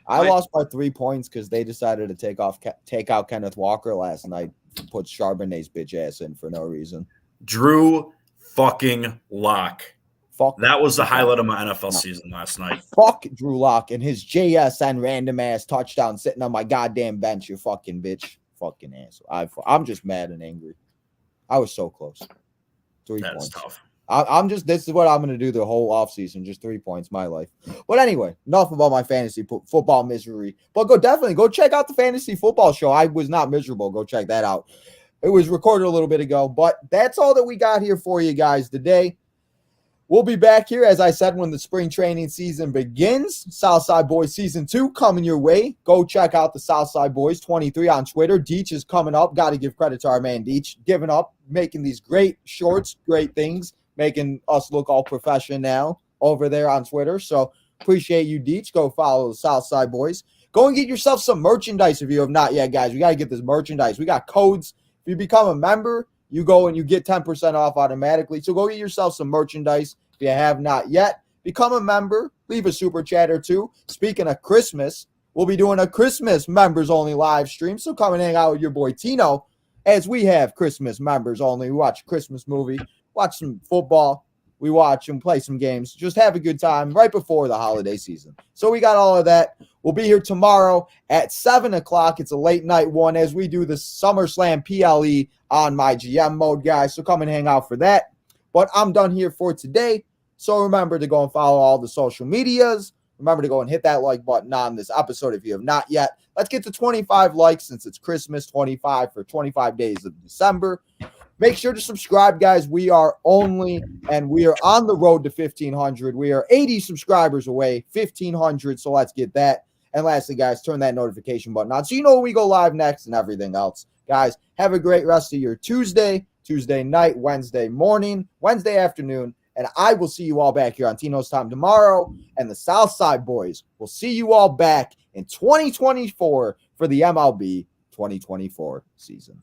I lost by 3 points because they decided to take out Kenneth Walker last night, put Charbonnet's bitch ass in for no reason. Drew fucking Lock. That was the highlight of my NFL season last night. Fuck Drew Lock and his JSN random ass touchdown sitting on my goddamn bench, you fucking bitch. Fucking asshole. I'm just mad and angry. I was so close. 3 points. That's tough. This is what I'm going to do the whole offseason, just 3 points, my life. But anyway, enough about my fantasy football misery. But go check out the fantasy football show. I was not miserable. Go check that out. It was recorded a little bit ago, but that's all that we got here for you guys today. We'll be back here, as I said, when the spring training season begins. Southside Boys Season 2 coming your way. Go check out the Southside Boys 23 on Twitter. Deech is coming up. Got to give credit to our man Deech. Giving up, making these great shorts, great things, making us look all professional over there on Twitter. So appreciate you, Deech. Go follow the Southside Boys. Go and get yourself some merchandise if you have not yet, guys. We got to get this merchandise. We got codes. If you become a member, you go and you get 10% off automatically. So go get yourself some merchandise if you have not yet. Become a member. Leave a super chat or two. Speaking of Christmas, we'll be doing a Christmas members only live stream. So come and hang out with your boy Tino as we have Christmas members only. We watch a Christmas movie, watch some football. We watch and play some games. Just have a good time right before the holiday season. So we got all of that. We'll be here tomorrow at 7 o'clock. It's a late night one as we do the SummerSlam PLE on my GM mode, guys. So come and hang out for that. But I'm done here for today. So remember to go and follow all the social medias. Remember to go and hit that like button on this episode if you have not yet. Let's get to 25 likes since it's Christmas, 25 for 25 days of December. Make sure to subscribe, guys. We are on the road to 1,500. We are 80 subscribers away, 1,500. So let's get that. And lastly, guys, turn that notification button on so you know when we go live next and everything else. Guys, have a great rest of your Tuesday night, Wednesday morning, Wednesday afternoon. And I will see you all back here on Tino's Time tomorrow. And the Southside Boys will see you all back in 2024 for the MLB 2024 season.